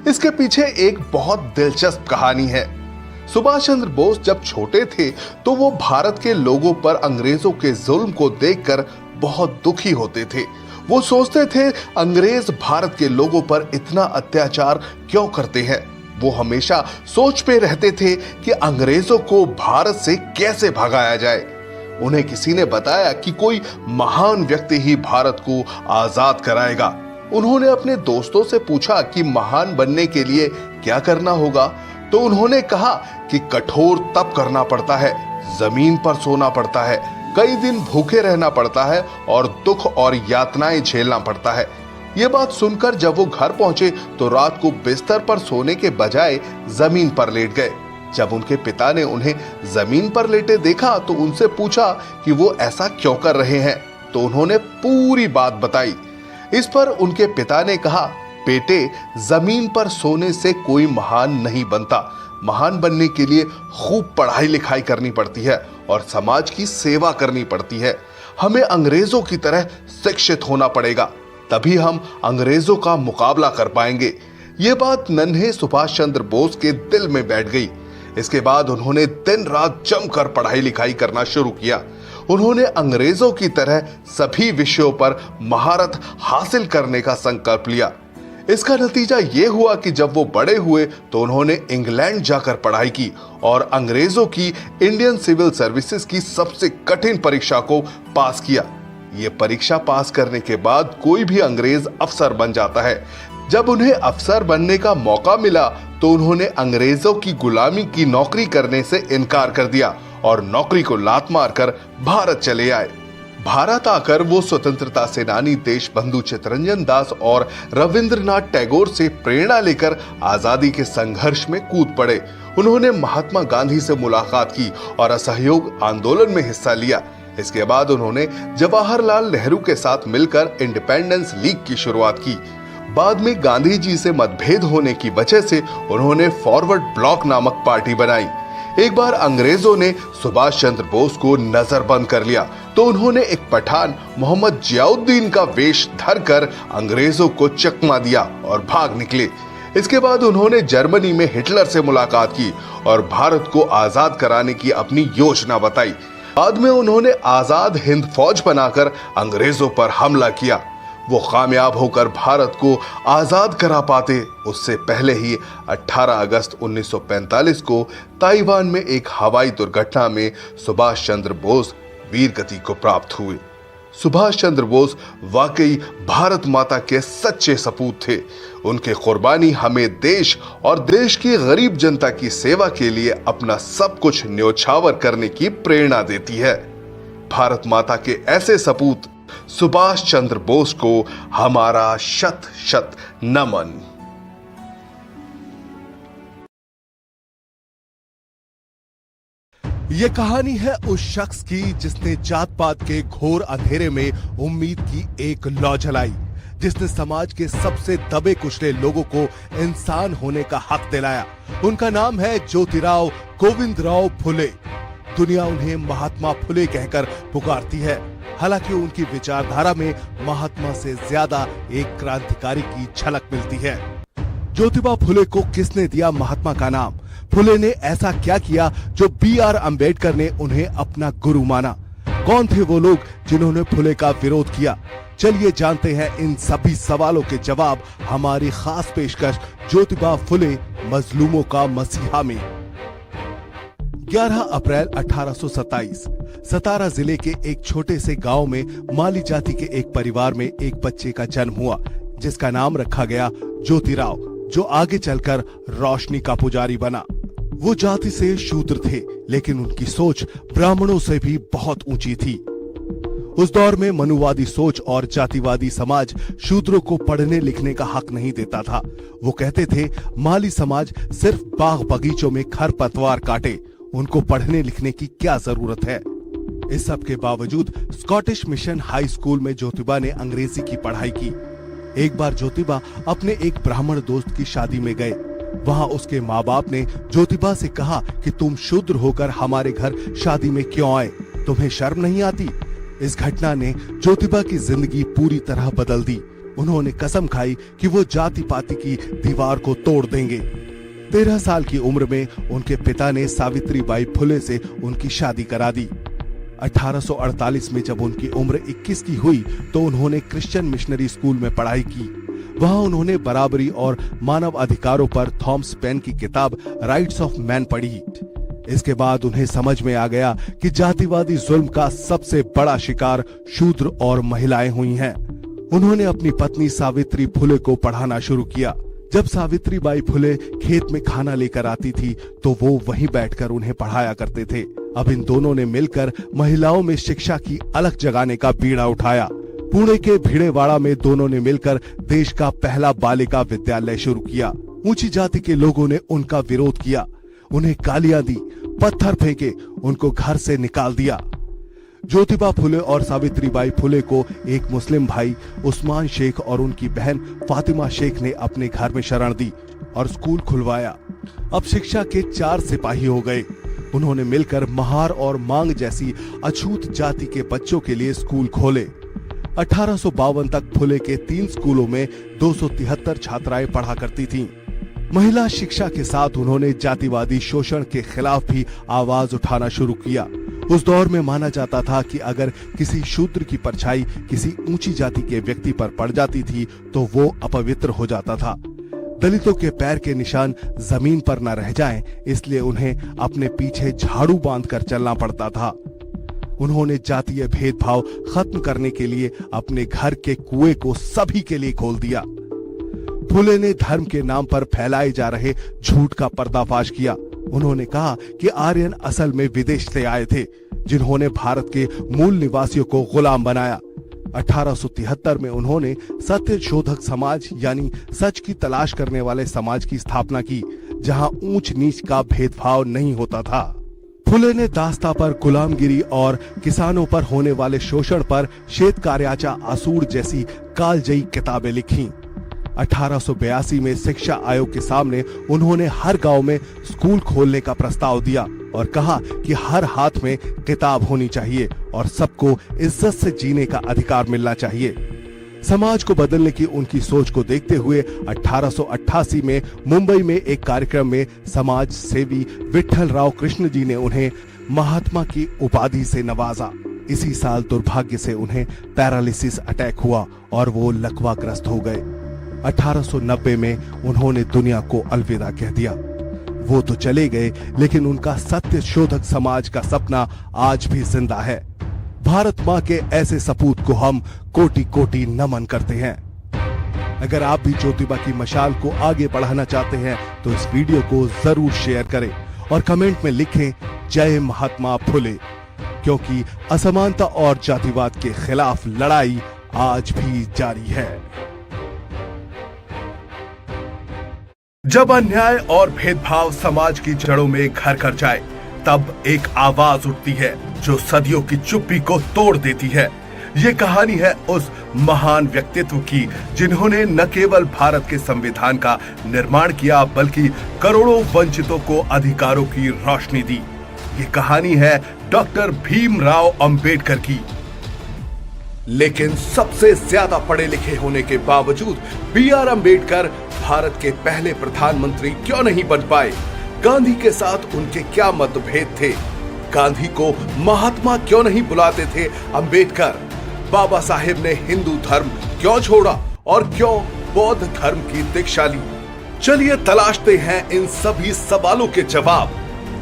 इसके पीछे एक बहुत दिलचस्प कहानी है। सुभाष चंद्र बोस जब छोटे थे तो वो भारत के लोगों पर अंग्रेजों के जुल्म को देखकर बहुत दुखी होते थे। वो सोचते थे अंग्रेज भारत के लोगों पर इतना अत्याचार क्यों करते हैं। वो हमेशा सोच में रहते थे कि अंग्रेजों को भारत से कैसे भगाया जाए। उन्हें किसी ने बताया कि कोई महान व्यक्ति ही भारत को आजाद कराएगा। उन्होंने अपने दोस्तों से पूछा कि महान बनने के लिए क्या करना होगा, तो उन्होंने कहा कि कठोर तप करना पड़ता है, जमीन पर सोना पड़ता है, कई दिन भूखे रहना पड़ता है और दुख और यातनाएं झेलना पड़ता है। ये बात सुनकर जब वो घर पहुंचे तो रात को बिस्तर पर सोने के बजाय जमीन पर लेट गए। जब उनके पिता ने उन्हें जमीन पर लेटे देखा तो उनसे पूछा कि वो ऐसा क्यों कर रहे हैं, तो उन्होंने पूरी बात बताई। इस पर उनके पिता ने कहा, बेटे, जमीन पर सोने से कोई महान नहीं बनता। महान बनने के लिए खूब पढ़ाई लिखाई करनी पड़ती है और समाज की सेवा करनी पड़ती है। हमें अंग्रेजों की तरह शिक्षित होना पड़ेगा, तभी हम अंग्रेजों का मुकाबला कर पाएंगे। ये बात नन्हे सुभाष चंद्र बोस के दिल में बैठ गई। इसके बाद उन्होंने दिन रात जमकर पढ़ाई लिखाई करना शुरू किया। उन्होंने अंग्रेजों की तरह सभी विषयों पर महारत हासिल करने का संकल्प लिया। इसका नतीजा ये हुआ कि जब वो बड़े हुए तो उन्होंने इंग्लैंड जाकर पढ़ाई की और अंग्रेजों की इंडियन सिविल सर्विसेज की सबसे कठिन परीक्षा को पास किया। ये परीक्षा पास करने के बाद कोई भी अंग्रेज अफसर बन जाता है। जब उन्हें अफसर बनने का मौका मिला तो उन्होंने अंग्रेजों की गुलामी की नौकरी करने से इनकार कर दिया और नौकरी को लात मारकर भारत चले आए। भारत आकर वो स्वतंत्रता सेनानी देशबंधु चित्तरंजन दास और रविंद्रनाथ टैगोर से प्रेरणा लेकर आजादी के संघर्ष में कूद पड़े। उन्होंने महात्मा गांधी से मुलाकात की और असहयोग आंदोलन में हिस्सा लिया। इसके बाद उन्होंने जवाहरलाल नेहरू के साथ मिलकर इंडिपेंडेंस लीग की शुरुआत की। बाद में गांधी जी से मतभेद होने की वजह से उन्होंने फॉरवर्ड ब्लॉक नामक पार्टी बनाई। एक बार अंग्रेजों ने सुभाष चंद्र बोस को नजरबंद कर लिया तो उन्होंने एक पठान मोहम्मद जियाउद्दीन का वेश धरकर अंग्रेजों को चकमा दिया और भाग निकले। इसके बाद उन्होंने जर्मनी में हिटलर से मुलाकात की और भारत को आजाद कराने की अपनी योजना बताई। बाद में उन्होंने आजाद हिंद फौज बनाकर अंग्रेजों पर हमला किया। वो कामयाब होकर भारत को आजाद करा पाते उससे पहले ही 18 अगस्त 1945 को ताइवान में एक हवाई दुर्घटना में सुभाष चंद्र बोस वीरगति को प्राप्त हुए। सुभाष चंद्र बोस वाकई भारत माता के सच्चे सपूत थे। उनकी कुर्बानी हमें देश और देश की गरीब जनता की सेवा के लिए अपना सब कुछ न्योछावर करने की प्रेरणा देती है। भारत माता के ऐसे सपूत सुभाष चंद्र बोस को हमारा शत शत नमन। ये कहानी है उस शख्स की जिसने जात पात के घोर अंधेरे में उम्मीद की एक लौ जलाई, जिसने समाज के सबसे दबे कुचले लोगों को इंसान होने का हक दिलाया। उनका नाम है ज्योतिराव गोविंदराव फुले। दुनिया उन्हें महात्मा फुले कहकर पुकारती है, हालांकि उनकी विचारधारा में महात्मा से ज्यादा एक क्रांतिकारी की झलक मिलती है। ज्योतिबा फुले को किसने दिया महात्मा का नाम? फुले ने ऐसा क्या किया जो B.R. अम्बेडकर ने उन्हें अपना गुरु माना? कौन थे वो लोग जिन्होंने फुले का विरोध किया? चलिए जानते हैं इन सभी सवालों के जवाब हमारी खास पेशकश ज्योतिबा फुले मजलूमों का मसीहा में। 11 अप्रैल 1827 सतारा जिले के एक छोटे से गांव में माली जाति के एक परिवार में एक बच्चे का जन्म हुआ, जिसका नाम रखा गया ज्योतिराव, जो आगे चलकर रोशनी का पुजारी बना। वो जाति से शूद्र थे, लेकिन उनकी सोच ब्राह्मणों से भी बहुत ऊंची थी। उस दौर में मनुवादी सोच और जातिवादी समाज शूद्रों को पढ़ने लिखने का हक नहीं देता था। वो कहते थे माली समाज सिर्फ बाग बगीचों में खरपतवार काटे, उनको पढ़ने लिखने की क्या जरूरत है। इस सब के बावजूद स्कॉटिश मिशन हाई स्कूल में ज्योतिबा ने अंग्रेजी की पढ़ाई की। एक बार ज्योतिबा अपने एक ब्राह्मण दोस्त की शादी में गए। वहां उसके माँ बाप ने ज्योतिबा से कहा कि तुम शूद्र होकर हमारे घर शादी में क्यों आए, तुम्हें शर्म नहीं आती? इस घटना ने ज्योतिबा की जिंदगी पूरी तरह बदल दी। उन्होंने कसम खाई कि वो जाति पाति की दीवार को तोड़ देंगे। 13 साल की उम्र में उनके पिता ने सावित्रीबाई फुले से उनकी शादी करा दी। 1848 में जब उनकी उम्र 21 की हुई तो उन्होंने क्रिश्चियन मिशनरी स्कूल में पढ़ाई की। वहां उन्होंने बराबरी और मानव अधिकारों पर थॉमस पेन की किताब राइट्स ऑफ मैन पढ़ी। इसके बाद उन्हें समझ में आ गया कि जातिवादी जुल्म का सबसे बड़ा शिकार शूद्र और महिलाएं हुई हैं। उन्होंने अपनी पत्नी सावित्री फुले को पढ़ाना शुरू किया। जब सावित्रीबाई फुले खेत में खाना लेकर आती थी तो वो वहीं बैठकर उन्हें पढ़ाया करते थे। अब इन दोनों ने मिलकर महिलाओं में शिक्षा की अलख जगाने का बीड़ा उठाया। पुणे के भिड़ेवाड़ा में दोनों ने मिलकर देश का पहला बालिका विद्यालय शुरू किया। ऊंची जाति के लोगों ने उनका विरोध किया, उन्हें गालियां दी, पत्थर फेंके, उनको घर से निकाल दिया। ज्योतिबा फुले और सावित्रीबाई फुले को एक मुस्लिम भाई उस्मान शेख और उनकी बहन फातिमा शेख ने अपने घर में शरण दी और स्कूल खुलवाया। अब शिक्षा के 4 सिपाही हो गए। उन्होंने मिलकर महार और मांग जैसी अछूत जाति के बच्चों के लिए स्कूल खोले। 1852 तक फुले के 3 स्कूलों में 273 छात्राएं पढ़ा करती थीं। महिला शिक्षा के साथ उन्होंने जातिवादी शोषण के खिलाफ भी आवाज उठाना शुरू किया। उस दौर में माना जाता था कि अगर किसी शूद्र की परछाई किसी ऊंची जाति के व्यक्ति पर पड़ जाती थी तो वो अपवित्र हो जाता था। दलितों के पैर के निशान जमीन पर न रह जाएं, इसलिए उन्हें अपने पीछे झाड़ू बांधकर चलना पड़ता था। उन्होंने जातीय भेदभाव खत्म करने के लिए अपने घर के कुएं को सभी के लिए खोल दिया। फुले ने धर्म के नाम पर फैलाए जा रहे झूठ का पर्दाफाश किया। उन्होंने कहा कि आर्यन असल में विदेश से आए थे, जिन्होंने भारत के मूल निवासियों को गुलाम बनाया। 1873 में उन्होंने सत्य शोधक समाज यानी सच की तलाश करने वाले समाज की स्थापना की, जहां ऊंच नीच का भेदभाव नहीं होता था। फुले ने दास्ता पर गुलामगिरी और किसानों पर होने वाले शोषण पर श्वेत कार्याचा आसूड़ जैसी कालजयी किताबें लिखीं। 1882 में शिक्षा आयोग के सामने उन्होंने हर गांव में स्कूल खोलने का प्रस्ताव दिया और कहा कि हर हाथ में किताब होनी चाहिए और सबको इज्जत से जीने का अधिकार मिलना चाहिए। समाज को बदलने की उनकी सोच को देखते हुए 1888 में मुंबई में एक कार्यक्रम में समाज सेवी विट्ठल राव कृष्ण जी ने उन्हें महात्मा की उपाधि से नवाजा। इसी साल दुर्भाग्य से उन्हें पैरालिसिस अटैक हुआ और वो लकवाग्रस्त हो गए। 1890 में उन्होंने दुनिया को अलविदा कह दिया। वो तो चले गए, लेकिन उनका सत्य शोधक समाज का सपना आज भी जिंदा है। भारत माँ के ऐसे सपूत को हम कोटि कोटि नमन करते हैं। अगर आप भी ज्योतिबा की मशाल को आगे बढ़ाना चाहते हैं तो इस वीडियो को जरूर शेयर करें और कमेंट में लिखें जय महात्मा फुले, क्योंकि असमानता और जातिवाद के खिलाफ लड़ाई आज भी जारी है। जब अन्याय और भेदभाव समाज की जड़ों में घर कर जाए, तब एक आवाज उठती है जो सदियों की चुप्पी को तोड़ देती है। ये कहानी है उस महान व्यक्तित्व की जिन्होंने न केवल भारत के संविधान का निर्माण किया, बल्कि करोड़ों वंचितों को अधिकारों की रोशनी दी। ये कहानी है डॉक्टर भीमराव अंबेडकर की। लेकिन सबसे ज्यादा पढ़े लिखे होने के बावजूद B.R. अंबेडकर भारत के पहले प्रधानमंत्री क्यों नहीं बन पाए? गांधी के साथ उनके क्या मतभेद थे? गांधी को महात्मा क्यों नहीं बुलाते थे अंबेडकर? बाबा साहेब ने हिंदू धर्म क्यों छोड़ा और क्यों बौद्ध धर्म की दीक्षा ली? चलिए तलाशते हैं इन सभी सवालों के जवाब।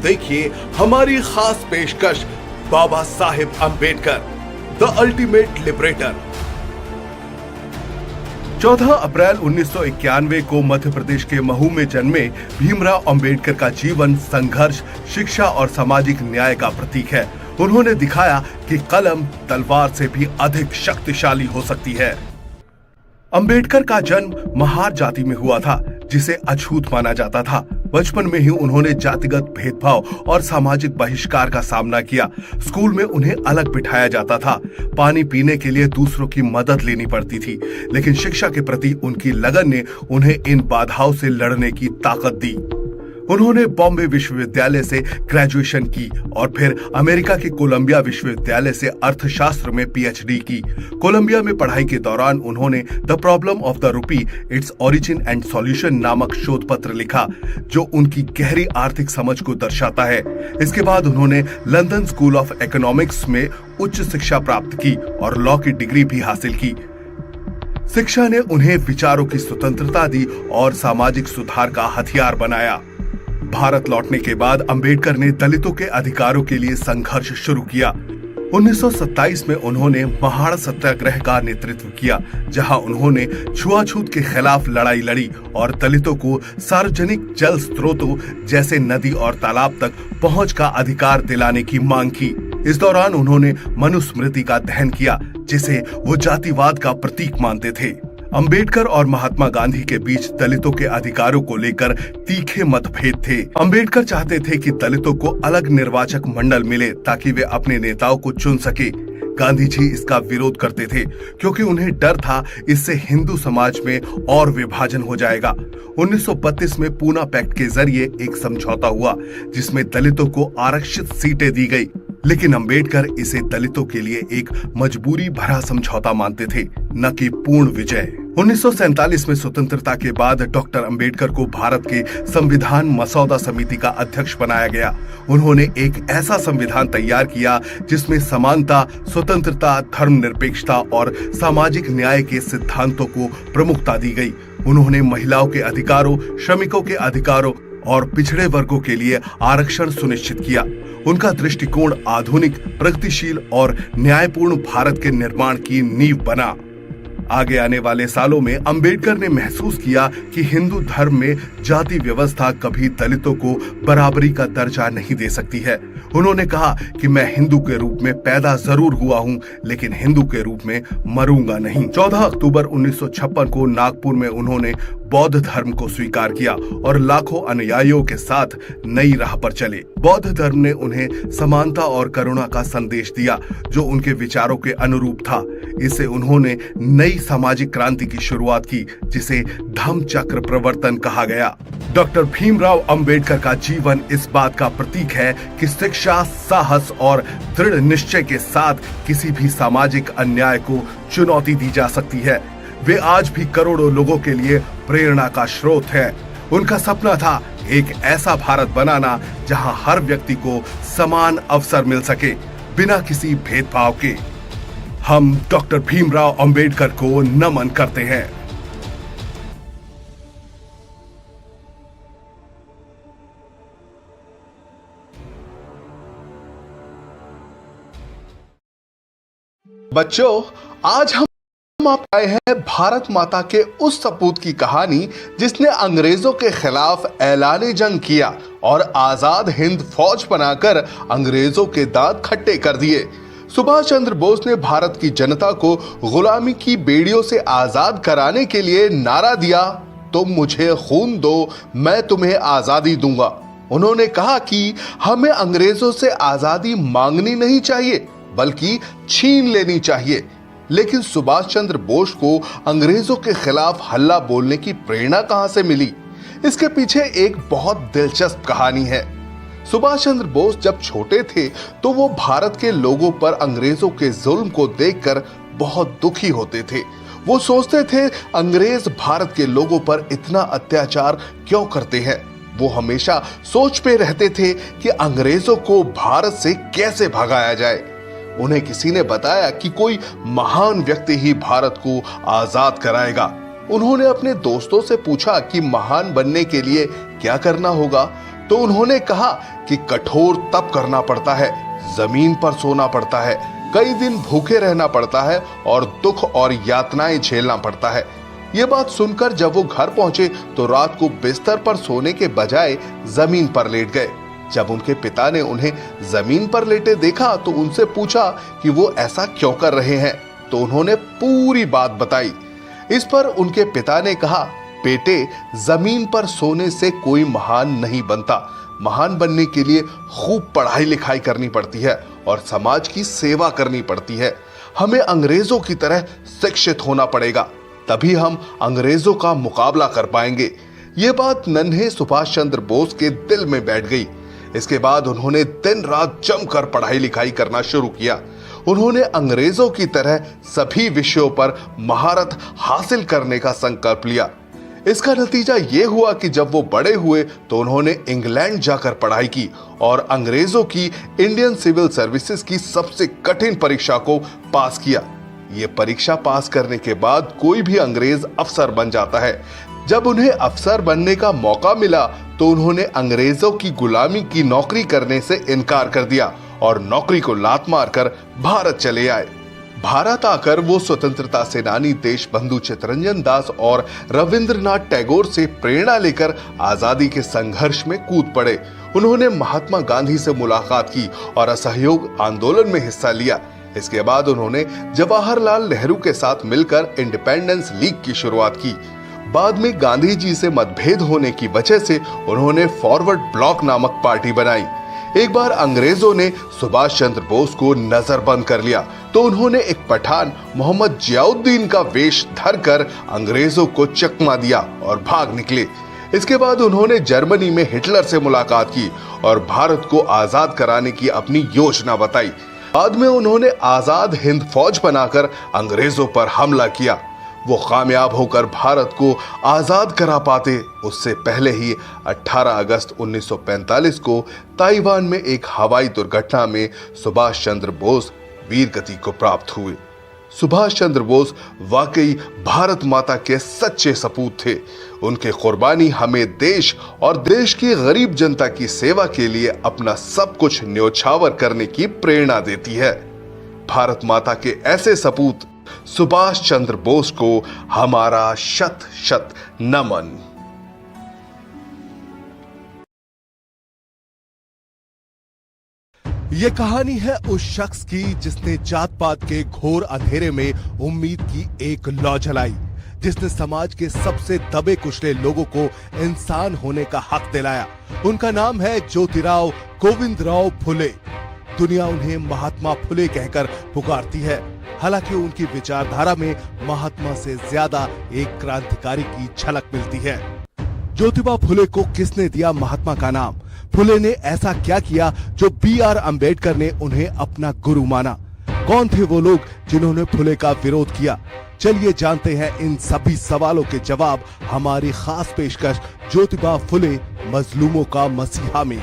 देखिए हमारी खास पेशकश, Baba Saheb Ambedkar, the ultimate liberator. 14 अप्रैल 1991 को मध्य प्रदेश के महू में जन्मे भीमराव अंबेडकर का जीवन संघर्ष, शिक्षा और सामाजिक न्याय का प्रतीक है। उन्होंने दिखाया कि कलम तलवार से भी अधिक शक्तिशाली हो सकती है। अंबेडकर का जन्म महार जाति में हुआ था, जिसे अछूत माना जाता था। बचपन में ही उन्होंने जातिगत भेदभाव और सामाजिक बहिष्कार का सामना किया। स्कूल में उन्हें अलग बिठाया जाता था। पानी पीने के लिए दूसरों की मदद लेनी पड़ती थी, लेकिन शिक्षा के प्रति उनकी लगन ने उन्हें इन बाधाओं से लड़ने की ताकत दी। उन्होंने बॉम्बे विश्वविद्यालय से ग्रेजुएशन की और फिर अमेरिका के कोलंबिया विश्वविद्यालय से अर्थशास्त्र में PhD की। कोलंबिया में पढ़ाई के दौरान उन्होंने the problem of the rupee, its origin and solution नामक शोध पत्र लिखा, जो उनकी गहरी आर्थिक समझ को दर्शाता है। इसके बाद उन्होंने लंदन स्कूल ऑफ इकोनॉमिक्स में उच्च शिक्षा प्राप्त की और लॉ की डिग्री भी हासिल की। शिक्षा ने उन्हें विचारों की स्वतंत्रता दी और सामाजिक सुधार का हथियार बनाया। भारत लौटने के बाद अंबेडकर ने दलितों के अधिकारों के लिए संघर्ष शुरू किया। 1927 में उन्होंने महाड़ सत्याग्रह का नेतृत्व किया, जहां उन्होंने छुआछूत के खिलाफ लड़ाई लड़ी और दलितों को सार्वजनिक जल स्रोतों जैसे नदी और तालाब तक पहुंच का अधिकार दिलाने की मांग की। इस दौरान उन्होंने मनुस्मृति का दहन किया, जिसे वो जातिवाद का प्रतीक मानते थे। अंबेडकर और महात्मा गांधी के बीच दलितों के अधिकारों को लेकर तीखे मतभेद थे। अंबेडकर चाहते थे कि दलितों को अलग निर्वाचक मंडल मिले ताकि वे अपने नेताओं को चुन सके। गांधी जी इसका विरोध करते थे, क्योंकि उन्हें डर था इससे हिंदू समाज में और विभाजन हो जाएगा। 1932 में पूना पैक्ट के जरिए एक समझौता हुआ, जिसमें दलितों को आरक्षित सीटें दी गई, लेकिन अंबेडकर इसे दलितों के लिए एक मजबूरी भरा समझौता मानते थे, न कि पूर्ण विजय। 1947 में स्वतंत्रता के बाद डॉक्टर अंबेडकर को भारत के संविधान मसौदा समिति का अध्यक्ष बनाया गया। उन्होंने एक ऐसा संविधान तैयार किया जिसमें समानता, स्वतंत्रता, धर्मनिरपेक्षता और सामाजिक न्याय के सिद्धांतों को प्रमुखता दी गई। उन्होंने महिलाओं के अधिकारों, श्रमिकों के अधिकारों और पिछड़े वर्गों के लिए आरक्षण सुनिश्चित किया। उनका दृष्टिकोण आधुनिक, प्रगतिशील और न्यायपूर्ण भारत के निर्माण की नींव बना। आगे आने वाले सालों में अंबेडकर ने महसूस किया कि हिंदू धर्म में जाति व्यवस्था कभी दलितों को बराबरी का दर्जा नहीं दे सकती है। उन्होंने कहा कि मैं हिंदू के रूप में पैदा जरूर हुआ हूं, लेकिन हिंदू के रूप में मरूंगा नहीं। 14 अक्टूबर 1956 को नागपुर में उन्होंने बौद्ध धर्म को स्वीकार किया और लाखों अनुयायियों के साथ नई राह पर चले। बौद्ध धर्म ने उन्हें समानता और करुणा का संदेश दिया जो उनके विचारों के अनुरूप था। इससे उन्होंने नई सामाजिक क्रांति की शुरुआत की जिसे धम्म चक्र प्रवर्तन कहा गया। डॉक्टर भीमराव अंबेडकर का जीवन इस बात का प्रतीक है कि शिक्षा, साहस और दृढ़ निश्चय के साथ किसी भी सामाजिक अन्याय को चुनौती दी जा सकती है। वे आज भी करोड़ों लोगों के लिए प्रेरणा का स्रोत है। उनका सपना था एक ऐसा भारत बनाना जहां हर व्यक्ति को समान अवसर मिल सके बिना किसी भेदभाव के। हम डॉक्टर भीमराव अंबेडकर को नमन करते हैं। बच्चों, आज हम आप आए हैं भारत माता के उस सपूत की कहानी जिसने अंग्रेजों के खिलाफ ऐलान जंग किया और आजाद हिंद फौज बनाकर अंग्रेजों के दांत खट्टे कर दिए। सुभाष चंद्र बोस ने भारत की जनता को गुलामी की बेड़ियों से आजाद कराने के लिए नारा दिया, तुम मुझे खून दो, मैं तुम्हें आजादी दूंगा। उन्होंने कहा कि हमें अंग्रेजों से आजादी मांगनी नहीं चाहिए बल्कि छीन लेनी चाहिए। लेकिन सुभाष चंद्र बोस को अंग्रेजों के खिलाफ हल्ला बोलने की प्रेरणा कहां से मिली? इसके पीछे एक बहुत दिलचस्प कहानी है। सुभाष चंद्र बोस जब छोटे थे तो वो भारत के लोगों पर अंग्रेजों के जुल्म को देखकर बहुत दुखी होते थे। वो सोचते थे अंग्रेज भारत के लोगों पर इतना अत्याचार क्यों करते हैं। वो हमेशा सोच में रहते थे कि अंग्रेजों को भारत से कैसे भगाया जाए। उन्हें किसी ने बताया कि कोई महान व्यक्ति ही भारत को आजाद कराएगा। उन्होंने अपने दोस्तों से पूछा कि महान बनने के लिए क्या करना होगा, तो उन्होंने कहा कि कठोर तप करना पड़ता है, जमीन पर सोना पड़ता है, कई दिन भूखे रहना पड़ता है और दुख और यातनाएं झेलना पड़ता है। ये बात सुनकर जब वो घर पहुंचे तो रात को बिस्तर पर सोने के बजाय जमीन पर लेट गए। जब उनके पिता ने उन्हें जमीन पर लेटे देखा तो उनसे पूछा कि वो ऐसा क्यों कर रहे हैं, तो उन्होंने पूरी बात बताई। इस पर उनके पिता ने कहा, बेटे, जमीन पर सोने से कोई महान नहीं बनता। महान बनने के लिए खूब पढ़ाई लिखाई करनी पड़ती है और समाज की सेवा करनी पड़ती है। हमें अंग्रेजों की तरह शिक्षित होना पड़ेगा, तभी हम अंग्रेजों का मुकाबला कर पाएंगे। ये बात नन्हे सुभाष चंद्र बोस के दिल में बैठ गई। इसके बाद उन्होंने दिन रात जमकर पढ़ाई लिखाई करना शुरू किया। उन्होंने अंग्रेजों की तरह सभी विषयों पर महारत हासिल करने का संकल्प लिया। इसका नतीजा ये हुआ कि जब वो बड़े हुए तो उन्होंने इंग्लैंड जाकर पढ़ाई की और अंग्रेजों की इंडियन सिविल सर्विसेज की सबसे कठिन परीक्षा को पास किया। ये परीक्षा पास करने के बाद कोई भी अंग्रेज अफसर बन जाता है। जब उन्हें अफसर बनने का मौका मिला तो उन्होंने अंग्रेजों की गुलामी की नौकरी करने से इनकार कर दिया और नौकरी को लात मारकर भारत चले आए। भारत आकर वो स्वतंत्रता सेनानी देशबंधु चित्तरंजन दास और रविंद्रनाथ टैगोर से प्रेरणा लेकर आजादी के संघर्ष में कूद पड़े। उन्होंने महात्मा गांधी से मुलाकात की और असहयोग आंदोलन में हिस्सा लिया। इसके बाद उन्होंने जवाहरलाल नेहरू के साथ मिलकर इंडिपेंडेंस लीग की शुरुआत की। बाद में गांधी जी से मतभेद होने की वजह से उन्होंने फॉरवर्ड ब्लॉक नामक पार्टी बनाई। एक बार अंग्रेजों ने सुभाष चंद्र बोस को नजरबंद कर लिया तो उन्होंने एक पठान मोहम्मद जियाउद्दीन का वेश धरकर अंग्रेजों को चकमा दिया और भाग निकले। इसके बाद उन्होंने जर्मनी में हिटलर से मुलाकात की और भारत को आजाद कराने की अपनी योजना बताई। बाद में उन्होंने आजाद हिंद फौज बनाकर अंग्रेजों पर हमला किया। वो कामयाब होकर भारत को आजाद करा पाते उससे पहले ही 18 अगस्त 1945 को ताइवान में एक हवाई दुर्घटना में सुभाष चंद्र बोस वीर गति को प्राप्त हुए। सुभाष चंद्र बोस वाकई भारत माता के सच्चे सपूत थे। उनके कुर्बानी हमें देश और देश की गरीब जनता की सेवा के लिए अपना सब कुछ न्योछावर करने की प्रेरणा देती है। भारत माता के ऐसे सपूत सुभाष चंद्र बोस को हमारा शत शत नमन। ये कहानी है उस शख्स की जिसने जात पात के घोर अंधेरे में उम्मीद की एक लौ जलाई। जिसने समाज के सबसे दबे कुचले लोगों को इंसान होने का हक दिलाया। उनका नाम है ज्योतिराव गोविंदराव फुले। दुनिया उन्हें महात्मा फुले कहकर पुकारती है। हालांकि उनकी विचारधारा में महात्मा से ज्यादा एक क्रांतिकारी की झलक मिलती है। ज्योतिबा फुले को किसने दिया महात्मा का नाम? फुले ने ऐसा क्या किया जो B.R. अम्बेडकर ने उन्हें अपना गुरु माना? कौन थे वो लोग जिन्होंने फुले का विरोध किया? चलिए जानते हैं इन सभी सवालों के जवाब हमारी खास पेशकश ज्योतिबा फुले मजलूमों का मसीहा में।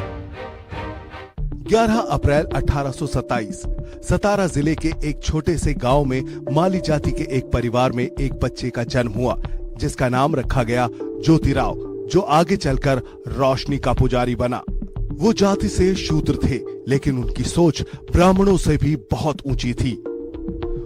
11 अप्रैल 1827 सतारा जिले के एक छोटे से गांव में माली जाति के एक परिवार में एक बच्चे का जन्म हुआ, जिसका नाम रखा गया ज्योतिराव, जो आगे चलकर रोशनी का पुजारी बना। वो जाति से शूद्र थे, लेकिन उनकी सोच ब्राह्मणों से भी बहुत ऊंची थी।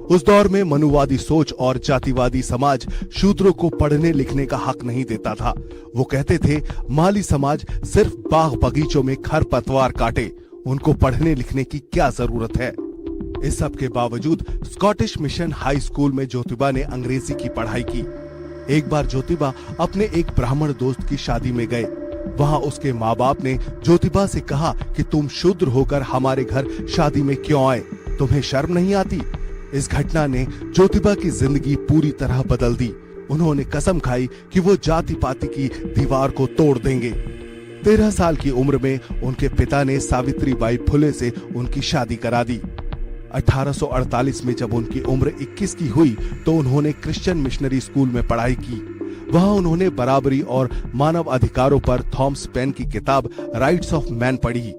उस दौर में मनुवादी सोच और जातिवादी समाज शूद्रों को पढ़ने लिखने का हक नहीं देता था। वो कहते थे माली समाज सिर्फ बाग बगीचों में खरपतवार काटे, उनको पढ़ने लिखने की क्या जरूरत है। इस सब के बावजूद स्कॉटिश मिशन हाई स्कूल में ज्योतिबा ने अंग्रेजी की पढ़ाई की। एक बार ज्योतिबा अपने एक ब्राह्मण दोस्त की शादी में गए। वहां उसके माँ बाप ने ज्योतिबा से कहा कि तुम शूद्र होकर हमारे घर शादी में क्यों आए, तुम्हें शर्म नहीं आती? इस घटना ने ज्योतिबा की जिंदगी पूरी तरह बदल दी। उन्होंने कसम खाई कि वो जाति पाति की दीवार को तोड़ देंगे। 13 साल की उम्र में उनके पिता ने सावित्रीबाई फुले से उनकी शादी करा दी। 1848 में जब उनकी उम्र 21 की हुई तो उन्होंने क्रिश्चियन मिशनरी स्कूल में पढ़ाई की। वहां उन्होंने बराबरी और मानव अधिकारों पर थॉमस पेन की किताब राइट्स ऑफ मैन पढ़ी।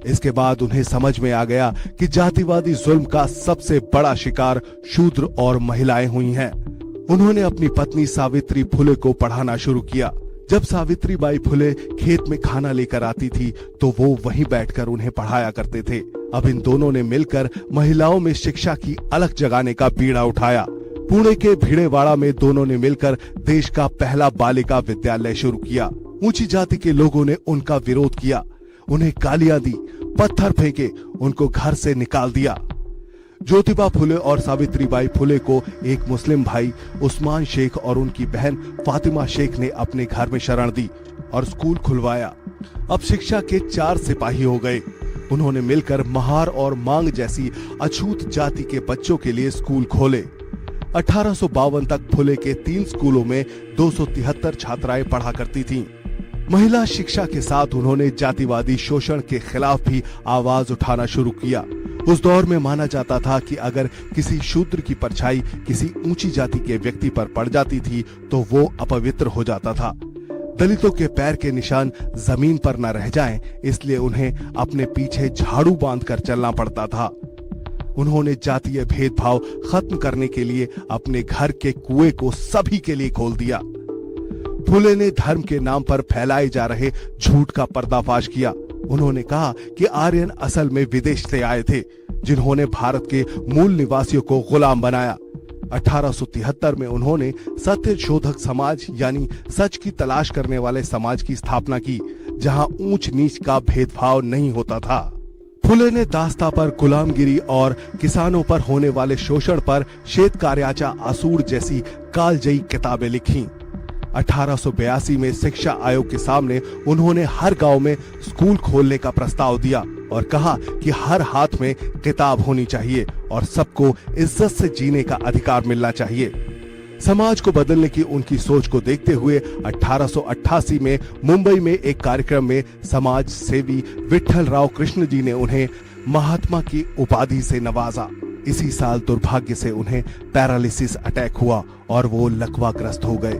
इसके बाद उन्हें समझ में आ गया कि जातिवादी जुल्म का सबसे बड़ा शिकार शूद्र और महिलाएं हुई हैं। उन्होंने अपनी पत्नी सावित्री फुले को पढ़ाना शुरू किया। जब सावित्रीबाई फुले खेत में खाना लेकर आती थी तो वो वहीं बैठकर उन्हें पढ़ाया करते थे। अब इन दोनों ने मिलकर महिलाओं में शिक्षा की अलख जगाने का बीड़ा उठाया। पुणे के भिड़ेवाड़ा में दोनों ने मिलकर देश का पहला बालिका विद्यालय शुरू किया। ऊंची जाति के लोगों ने उनका विरोध किया, उन्हें गालियां दी, पत्थर फेंके, उनको घर से निकाल दिया। ज्योतिबा फुले और सावित्रीबाई फुले को एक मुस्लिम भाई उस्मान शेख और उनकी बहन फातिमा शेख ने अपने घर में शरण दी और स्कूल खुलवाया। अब शिक्षा के 4 सिपाही हो गए। उन्होंने मिलकर महार और मांग जैसी अछूत जाति के बच्चों के लिए स्कूल खोले। 1852 तक फुले के 3 स्कूलों में 273 छात्राएं पढ़ा करती थीं। महिला शिक्षा के साथ उन्होंने जातिवादी शोषण के खिलाफ भी आवाज उठाना शुरू किया। उस दौर में माना जाता था कि अगर किसी शूद्र की परछाई किसी ऊंची जाति के व्यक्ति पर पड़ जाती थी तो वो अपवित्र हो जाता था। दलितों के पैर के निशान जमीन पर न रह जाएं, इसलिए उन्हें अपने पीछे झाड़ू बांधकर चलना पड़ता था। उन्होंने जातीय भेदभाव खत्म करने के लिए अपने घर के कुएं को सभी के लिए खोल दिया। फुले ने धर्म के नाम पर फैलाए जा रहे झूठ का पर्दाफाश किया। उन्होंने कहा कि आर्यन असल में विदेश से आए थे, जिन्होंने भारत के मूल निवासियों को गुलाम बनाया। 1873 में उन्होंने सत्य शोधक समाज यानी सच की तलाश करने वाले समाज की स्थापना की, जहां ऊंच नीच का भेदभाव नहीं होता था। फुले ने दास्ता पर गुलामगिरी और किसानों पर होने वाले शोषण पर श्वेत कार्याचा आसूड़ जैसी कालजयी किताबें लिखी। 1882 में शिक्षा आयोग के सामने उन्होंने हर गांव में स्कूल खोलने का प्रस्ताव दिया और कहा कि हर हाथ में किताब होनी चाहिए और सबको इज्जत से जीने का अधिकार मिलना चाहिए। समाज को बदलने की उनकी सोच को देखते हुए 1888 में मुंबई में एक कार्यक्रम में समाज सेवी विट्ठल राव कृष्ण जी ने उन्हें महात्मा की उपाधि से नवाजा। इसी साल दुर्भाग्य से उन्हें पैरालिसिस अटैक हुआ और वो लकवाग्रस्त हो गए।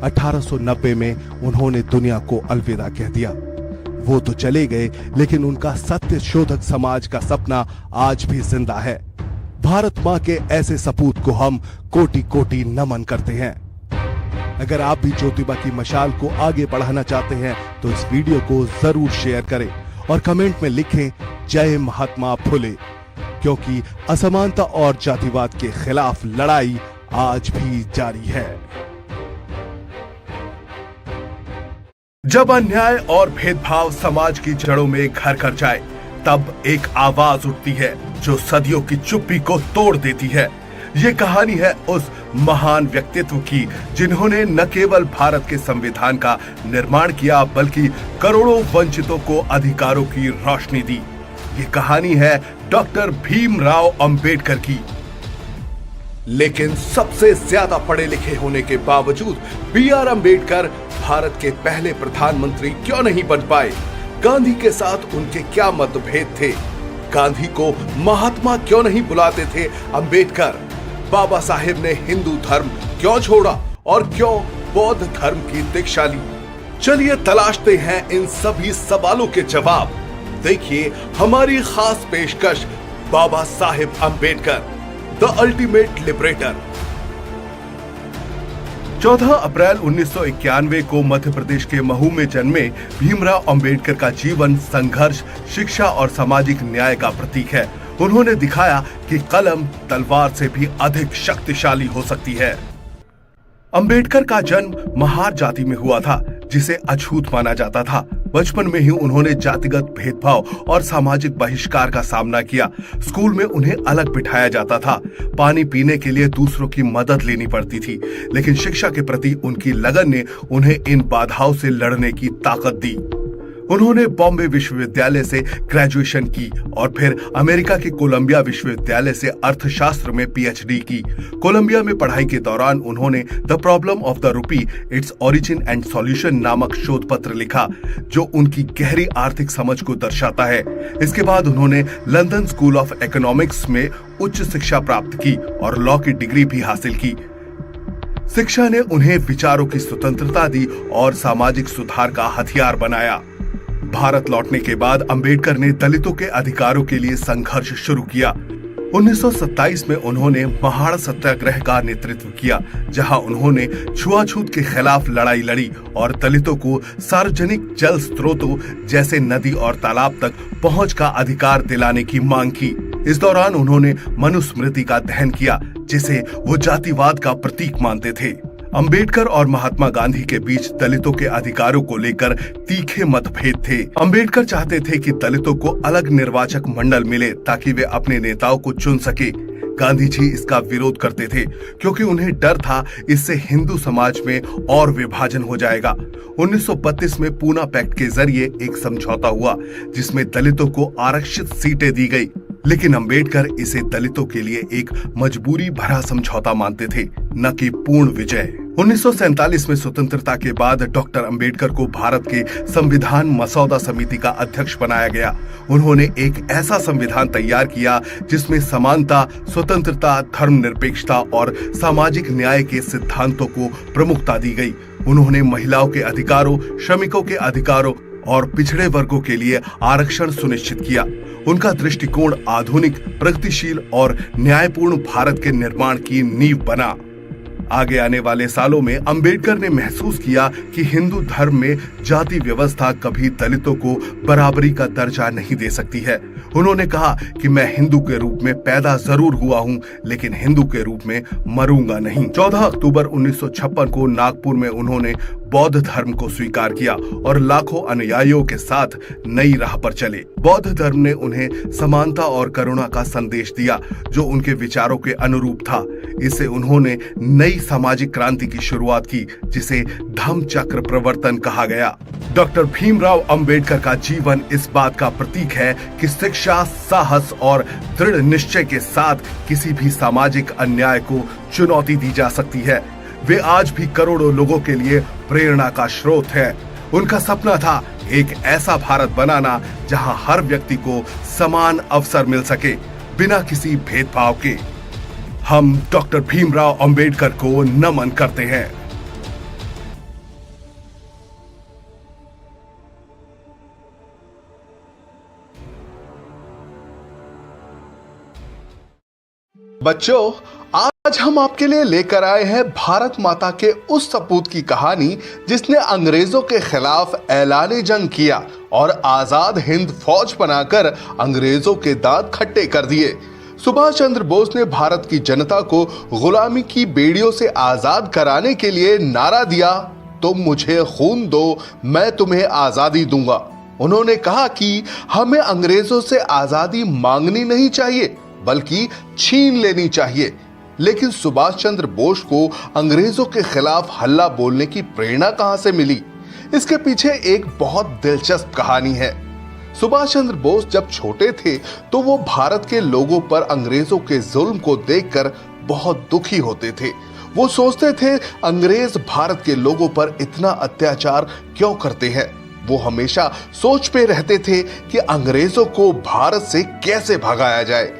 1890 में उन्होंने दुनिया को अलविदा कह दिया। वो तो चले गए, लेकिन उनका सत्य शोधक समाज का सपना आज भी जिंदा है। भारत माँ के ऐसे सपूत को हम कोटि कोटि नमन करते हैं। अगर आप भी ज्योतिबा की मशाल को आगे बढ़ाना चाहते हैं तो इस वीडियो को जरूर शेयर करें और कमेंट में लिखें जय महात्मा फुले, क्योंकि असमानता और जातिवाद के खिलाफ लड़ाई आज भी जारी है। जब अन्याय और भेदभाव समाज की जड़ों में घर कर जाए, तब एक आवाज उठती है जो सदियों की चुप्पी को तोड़ देती है। ये कहानी है उस महान व्यक्तित्व की जिन्होंने न केवल भारत के संविधान का निर्माण किया बल्कि करोड़ों वंचितों को अधिकारों की रोशनी दी। ये कहानी है डॉक्टर भीमराव अंबेडकर की। लेकिन सबसे ज्यादा पढ़े लिखे होने के बावजूद B.R. अंबेडकर भारत के पहले प्रधानमंत्री क्यों नहीं बन पाए? गांधी के साथ उनके क्या मतभेद थे? गांधी को महात्मा क्यों नहीं बुलाते थे अंबेडकर? बाबा साहेब ने हिंदू धर्म क्यों छोड़ा और क्यों बौद्ध धर्म की दीक्षा ली? चलिए तलाशते हैं इन सभी सवालों के जवाब। देखिए हमारी खास पेशकश Baba Saheb Ambedkar, the ultimate liberator. 14 अप्रैल 1991 को मध्य प्रदेश के महू में जन्मे भीमराव अंबेडकर का जीवन संघर्ष, शिक्षा और सामाजिक न्याय का प्रतीक है। उन्होंने दिखाया कि कलम तलवार से भी अधिक शक्तिशाली हो सकती है। अंबेडकर का जन्म महार जाति में हुआ था, जिसे अछूत माना जाता था। बचपन में ही उन्होंने जातिगत भेदभाव और सामाजिक बहिष्कार का सामना किया। स्कूल में उन्हें अलग बिठाया जाता था। पानी पीने के लिए दूसरों की मदद लेनी पड़ती थी, लेकिन शिक्षा के प्रति उनकी लगन ने उन्हें इन बाधाओं से लड़ने की ताकत दी। उन्होंने बॉम्बे विश्वविद्यालय से ग्रेजुएशन की और फिर अमेरिका के कोलंबिया विश्वविद्यालय से अर्थशास्त्र में PhD की। कोलंबिया में पढ़ाई के दौरान उन्होंने the problem of the rupee, its origin and solution नामक शोध पत्र लिखा, जो उनकी गहरी आर्थिक समझ को दर्शाता है। इसके बाद उन्होंने लंदन स्कूल ऑफ इकोनॉमिक्स में उच्च शिक्षा प्राप्त की और लॉ की डिग्री भी हासिल की। शिक्षा ने उन्हें विचारों की स्वतंत्रता दी और सामाजिक सुधार का हथियार बनाया। भारत लौटने के बाद अंबेडकर ने दलितों के अधिकारों के लिए संघर्ष शुरू किया। 1927 में उन्होंने महाड़ सत्याग्रह का नेतृत्व किया, जहां उन्होंने छुआछूत के खिलाफ लड़ाई लड़ी और दलितों को सार्वजनिक जल स्रोतों जैसे नदी और तालाब तक पहुंच का अधिकार दिलाने की मांग की। इस दौरान उन्होंने मनुस्मृति का दहन किया, जिसे वो जातिवाद का प्रतीक मानते थे। अंबेडकर और महात्मा गांधी के बीच दलितों के अधिकारों को लेकर तीखे मतभेद थे। अंबेडकर चाहते थे कि दलितों को अलग निर्वाचक मंडल मिले ताकि वे अपने नेताओं को चुन सके। गांधी जी इसका विरोध करते थे क्योंकि उन्हें डर था इससे हिंदू समाज में और विभाजन हो जाएगा। 1932 में पूना पैक्ट के जरिए एक समझौता हुआ जिसमें दलितों को आरक्षित सीटें दी गई, लेकिन अंबेडकर इसे दलितों के लिए एक मजबूरी भरा समझौता मानते थे, न कि पूर्ण विजय। 1947 में स्वतंत्रता के बाद डॉक्टर अंबेडकर को भारत के संविधान मसौदा समिति का अध्यक्ष बनाया गया। उन्होंने एक ऐसा संविधान तैयार किया जिसमें समानता, स्वतंत्रता, धर्मनिरपेक्षता और सामाजिक न्याय के सिद्धांतों को प्रमुखता दी गई। उन्होंने महिलाओं के अधिकारों, श्रमिकों के अधिकारों और पिछड़े वर्गों के लिए आरक्षण सुनिश्चित किया। उनका दृष्टिकोण आधुनिक, प्रगतिशील और न्यायपूर्ण भारत के निर्माण की नींव बना। आगे आने वाले सालों में अंबेडकर ने महसूस किया कि हिंदू धर्म में जाति व्यवस्था कभी दलितों को बराबरी का दर्जा नहीं दे सकती है। उन्होंने कहा कि मैं हिंदू के रूप में पैदा जरूर हुआ हूं, लेकिन हिंदू के रूप में मरूंगा नहीं। 14 अक्टूबर 1956 को नागपुर में उन्होंने बौद्ध धर्म को स्वीकार किया और लाखों अनुयायियों के साथ नई राह पर चले। बौद्ध धर्म ने उन्हें समानता और करुणा का संदेश दिया, जो उनके विचारों के अनुरूप था। इससे उन्होंने नई सामाजिक क्रांति की शुरुआत की, जिसे धम्म चक्र प्रवर्तन कहा गया। डॉक्टर भीमराव अंबेडकर का जीवन इस बात का प्रतीक है कि शिक्षा, साहस और दृढ़ निश्चय के साथ किसी भी सामाजिक अन्याय को चुनौती दी जा सकती है। वे आज भी करोड़ों लोगों के लिए प्रेरणा का स्रोत है। उनका सपना था एक ऐसा भारत बनाना जहां हर व्यक्ति को समान अवसर मिल सके, बिना किसी भेदभाव के। हम डॉक्टर भीमराव अंबेडकर को नमन करते हैं। बच्चों, आज हम आपके लिए लेकर आए हैं भारत माता के उस सपूत की कहानी जिसने अंग्रेजों के खिलाफ ऐलान जंग किया और आजाद हिंद फौज बनाकर अंग्रेजों के दांत खट्टे कर दिए। सुभाष चंद्र बोस ने भारत की जनता को गुलामी की बेड़ियों से आजाद कराने के लिए नारा दिया, तुम मुझे खून दो, मैं तुम्हें आजादी दूंगा। उन्होंने कहा कि हमें अंग्रेजों से आजादी मांगनी नहीं चाहिए, बल्कि छीन लेनी चाहिए। लेकिन सुभाष चंद्र बोस को अंग्रेजों के खिलाफ हल्ला बोलने की प्रेरणा कहां से मिली? इसके पीछे एक बहुत दिलचस्प कहानी है। सुभाष चंद्र बोस जब छोटे थे तो वो भारत के लोगों पर अंग्रेजों के जुल्म को देखकर बहुत दुखी होते थे। वो सोचते थे अंग्रेज भारत के लोगों पर इतना अत्याचार क्यों करते हैं। वो हमेशा सोच पे रहते थे कि अंग्रेजों को भारत से कैसे भगाया जाए।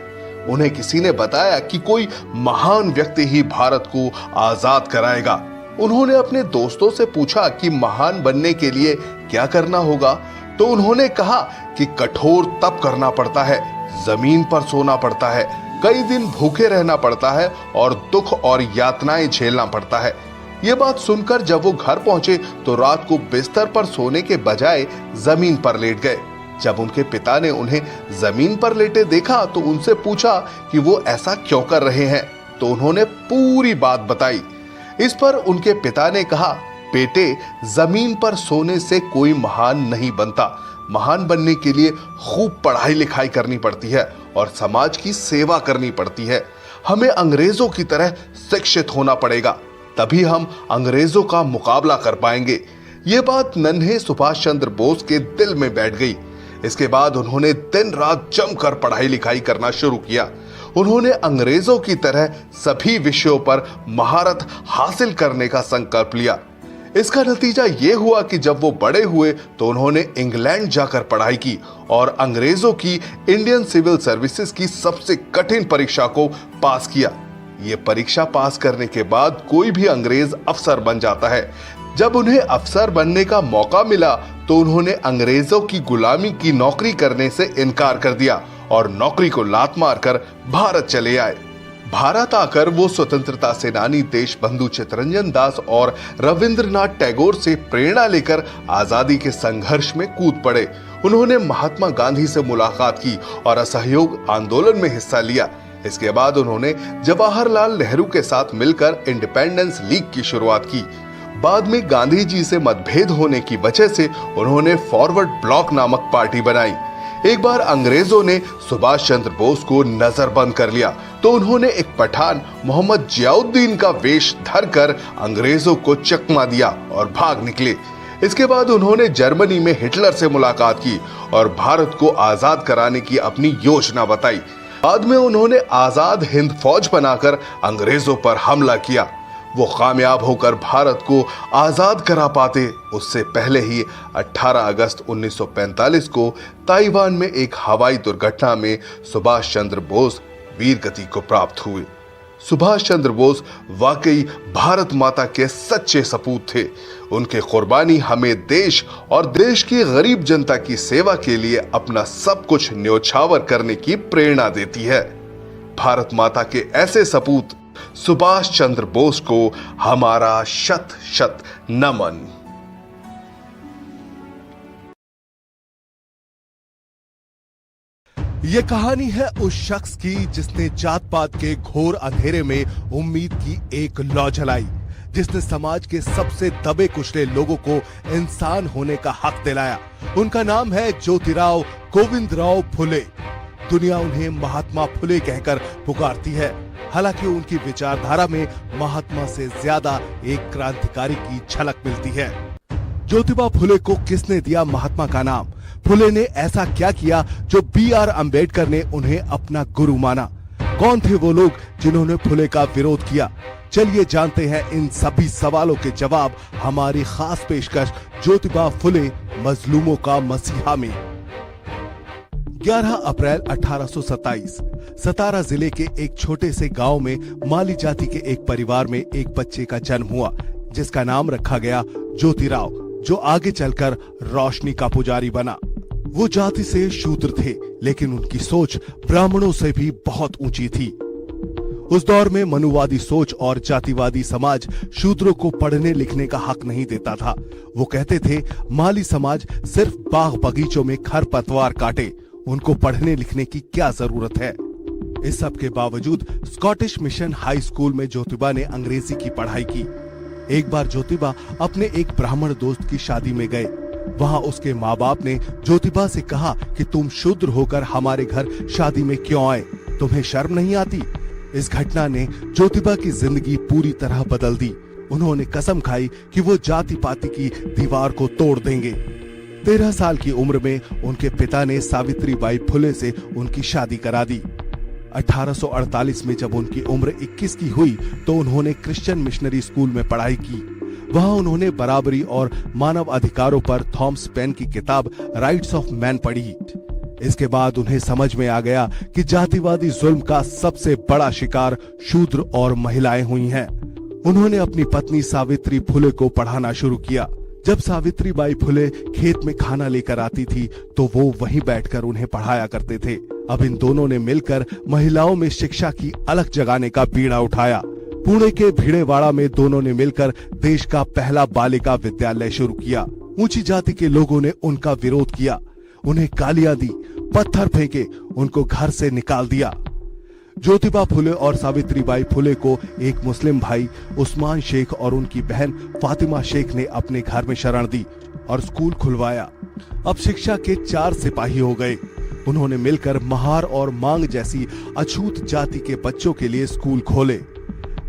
उन्हें किसी ने बताया कि कोई महान व्यक्ति ही भारत को आजाद कराएगा। उन्होंने अपने दोस्तों से पूछा कि महान बनने के लिए क्या करना होगा, तो उन्होंने कहा कि कठोर तप करना पड़ता है, जमीन पर सोना पड़ता है, कई दिन भूखे रहना पड़ता है और दुख और यातनाएं झेलना पड़ता है। ये बात सुनकर जब वो घर पहुंचे तो रात को बिस्तर पर सोने के बजाय जमीन पर लेट गए। जब उनके पिता ने उन्हें जमीन पर लेटे देखा तो उनसे पूछा कि वो ऐसा क्यों कर रहे हैं, तो उन्होंने पूरी बात बताई। इस पर उनके पिता ने कहा, बेटे, जमीन पर सोने से कोई महान नहीं बनता। महान बनने के लिए खूब पढ़ाई लिखाई करनी पड़ती है और समाज की सेवा करनी पड़ती है। हमें अंग्रेजों की तरह शिक्षित होना पड़ेगा, तभी हम अंग्रेजों का मुकाबला कर पाएंगे। ये बात नन्हे सुभाष चंद्र बोस के दिल में बैठ गई। इसके बाद उन्होंने दिन रात जमकर पढ़ाई लिखाई करना शुरू किया। उन्होंने अंग्रेजों की तरह सभी विषयों पर महारत हासिल करने का संकल्प लिया। इसका नतीजा ये हुआ कि जब वो बड़े हुए तो उन्होंने इंग्लैंड जाकर पढ़ाई की और अंग्रेजों की इंडियन सिविल सर्विसेज की सबसे कठिन परीक्षा को पास किया। ये परीक्षा पास करने के बाद कोई भी अंग्रेज अफसर बन जाता है। जब उन्हें अफसर बनने का मौका मिला तो उन्होंने अंग्रेजों की गुलामी की नौकरी करने से इनकार कर दिया और नौकरी को लात मारकर भारत चले आए। भारत आकर वो स्वतंत्रता सेनानी देशबंधु चित्तरंजन दास और रविंद्रनाथ टैगोर से प्रेरणा लेकर आजादी के संघर्ष में कूद पड़े। उन्होंने महात्मा गांधी से मुलाकात की और असहयोग आंदोलन में हिस्सा लिया। इसके बाद उन्होंने जवाहरलाल नेहरू के साथ मिलकर इंडिपेंडेंस लीग की शुरुआत की। बाद में गांधी जी से मतभेद होने की वजह से उन्होंने फॉरवर्ड ब्लॉक नामक पार्टी बनाई। एक बार अंग्रेजों ने सुभाष चंद्र बोस को नजरबंद कर लिया तो उन्होंने एक पठान मोहम्मद जियाउद्दीन का वेश धरकर अंग्रेजों को चकमा दिया और भाग निकले। इसके बाद उन्होंने जर्मनी में हिटलर से मुलाकात की और भारत को आजाद कराने की अपनी योजना बताई। बाद में उन्होंने आजाद हिंद फौज बनाकर अंग्रेजों पर हमला किया। वो कामयाब होकर भारत को आजाद करा पाते उससे पहले ही 18 अगस्त 1945 को ताइवान में एक हवाई दुर्घटना में सुभाष चंद्र बोस वीरगति को प्राप्त हुए। सुभाष चंद्र बोस वाकई भारत माता के सच्चे सपूत थे। उनके कुर्बानी हमें देश और देश की गरीब जनता की सेवा के लिए अपना सब कुछ न्योछावर करने की प्रेरणा देती है। भारत माता के ऐसे सपूत सुभाष चंद्र बोस को हमारा शत शत नमन। ये कहानी है उस शख्स की जिसने जात पात के घोर अंधेरे में उम्मीद की एक लौ जलाई, जिसने समाज के सबसे दबे कुचले लोगों को इंसान होने का हक दिलाया। उनका नाम है ज्योतिराव गोविंदराव फुले। दुनिया उन्हें महात्मा फुले कहकर पुकारती है, हालांकि उनकी विचारधारा में महात्मा से ज्यादा एक क्रांतिकारी की झलक मिलती है। ज्योतिबा फुले को किसने दिया महात्मा का नाम? फुले ने ऐसा क्या किया जो बी.आर. अंबेडकर ने उन्हें अपना गुरु माना? कौन थे वो लोग जिन्होंने फुले का विरोध किया? चलिए जानते हैं इन सभी सवालों के जवाब हमारी खास पेशकश ज्योतिबा फुले मजलूमों का मसीहा में। 11 अप्रैल 1827 सतारा जिले के एक छोटे से गांव में माली जाति के एक परिवार में एक बच्चे का जन्म हुआ, जिसका नाम रखा गया ज्योतिराव, जो आगे चलकर रोशनी का पुजारी बना। वो जाति से शूद्र थे, लेकिन उनकी सोच ब्राह्मणों से भी बहुत ऊंची थी। उस दौर में मनुवादी सोच और जातिवादी समाज शूद्रों को पढ़ने लिखने का हक नहीं देता था। वो कहते थे माली समाज सिर्फ बाग बगीचों में खरपतवार काटे, उनको पढ़ने लिखने की क्या जरूरत है। इस सब के बावजूद स्कॉटिश मिशन हाई स्कूल में ज्योतिबा ने अंग्रेजी की पढ़ाई की। एक बार ज्योतिबा अपने एक ब्राह्मण दोस्त की शादी में गए। वहां उसके माँ बाप ने ज्योतिबा से कहा कि तुम शूद्र होकर हमारे घर शादी में क्यों आए, तुम्हें शर्म नहीं आती? इस घटना ने ज्योतिबा की जिंदगी पूरी तरह बदल दी। उन्होंने कसम खाई कि वो जाति पाति की दीवार को तोड़ देंगे। 13 साल की उम्र में उनके पिता ने सावित्रीबाई फुले से उनकी शादी करा दी। 1848 में जब उनकी उम्र 21 की हुई तो उन्होंने क्रिश्चियन मिशनरी स्कूल में पढ़ाई की। वहां उन्होंने बराबरी और मानव अधिकारों पर थॉमस पेन की किताब राइट्स ऑफ मैन पढ़ी। इसके बाद उन्हें समझ में आ गया कि जातिवादी जुल्म का सबसे बड़ा शिकार शूद्र और महिलाएं हुई हैं। उन्होंने अपनी पत्नी सावित्री फुले को पढ़ाना शुरू किया। जब सावित्रीबाई फुले खेत में खाना लेकर आती थी तो वो वहीं बैठकर उन्हें पढ़ाया करते थे। अब इन दोनों ने मिलकर महिलाओं में शिक्षा की अलख जगाने का बीड़ा उठाया। पुणे के भिड़ेवाड़ा में दोनों ने मिलकर देश का पहला बालिका विद्यालय शुरू किया। ऊंची जाति के लोगों ने उनका विरोध किया, उन्हें गालियां दी, पत्थर फेंके, उनको घर से निकाल दिया। ज्योतिबा फुले और सावित्रीबाई फुले को एक मुस्लिम भाई उस्मान शेख और उनकी बहन फातिमा शेख ने अपने घर में शरण दी और स्कूल खुलवाया। अब शिक्षा के 4 सिपाही हो गए। उन्होंने मिलकर महार और मांग जैसी अछूत जाति के बच्चों के लिए स्कूल खोले।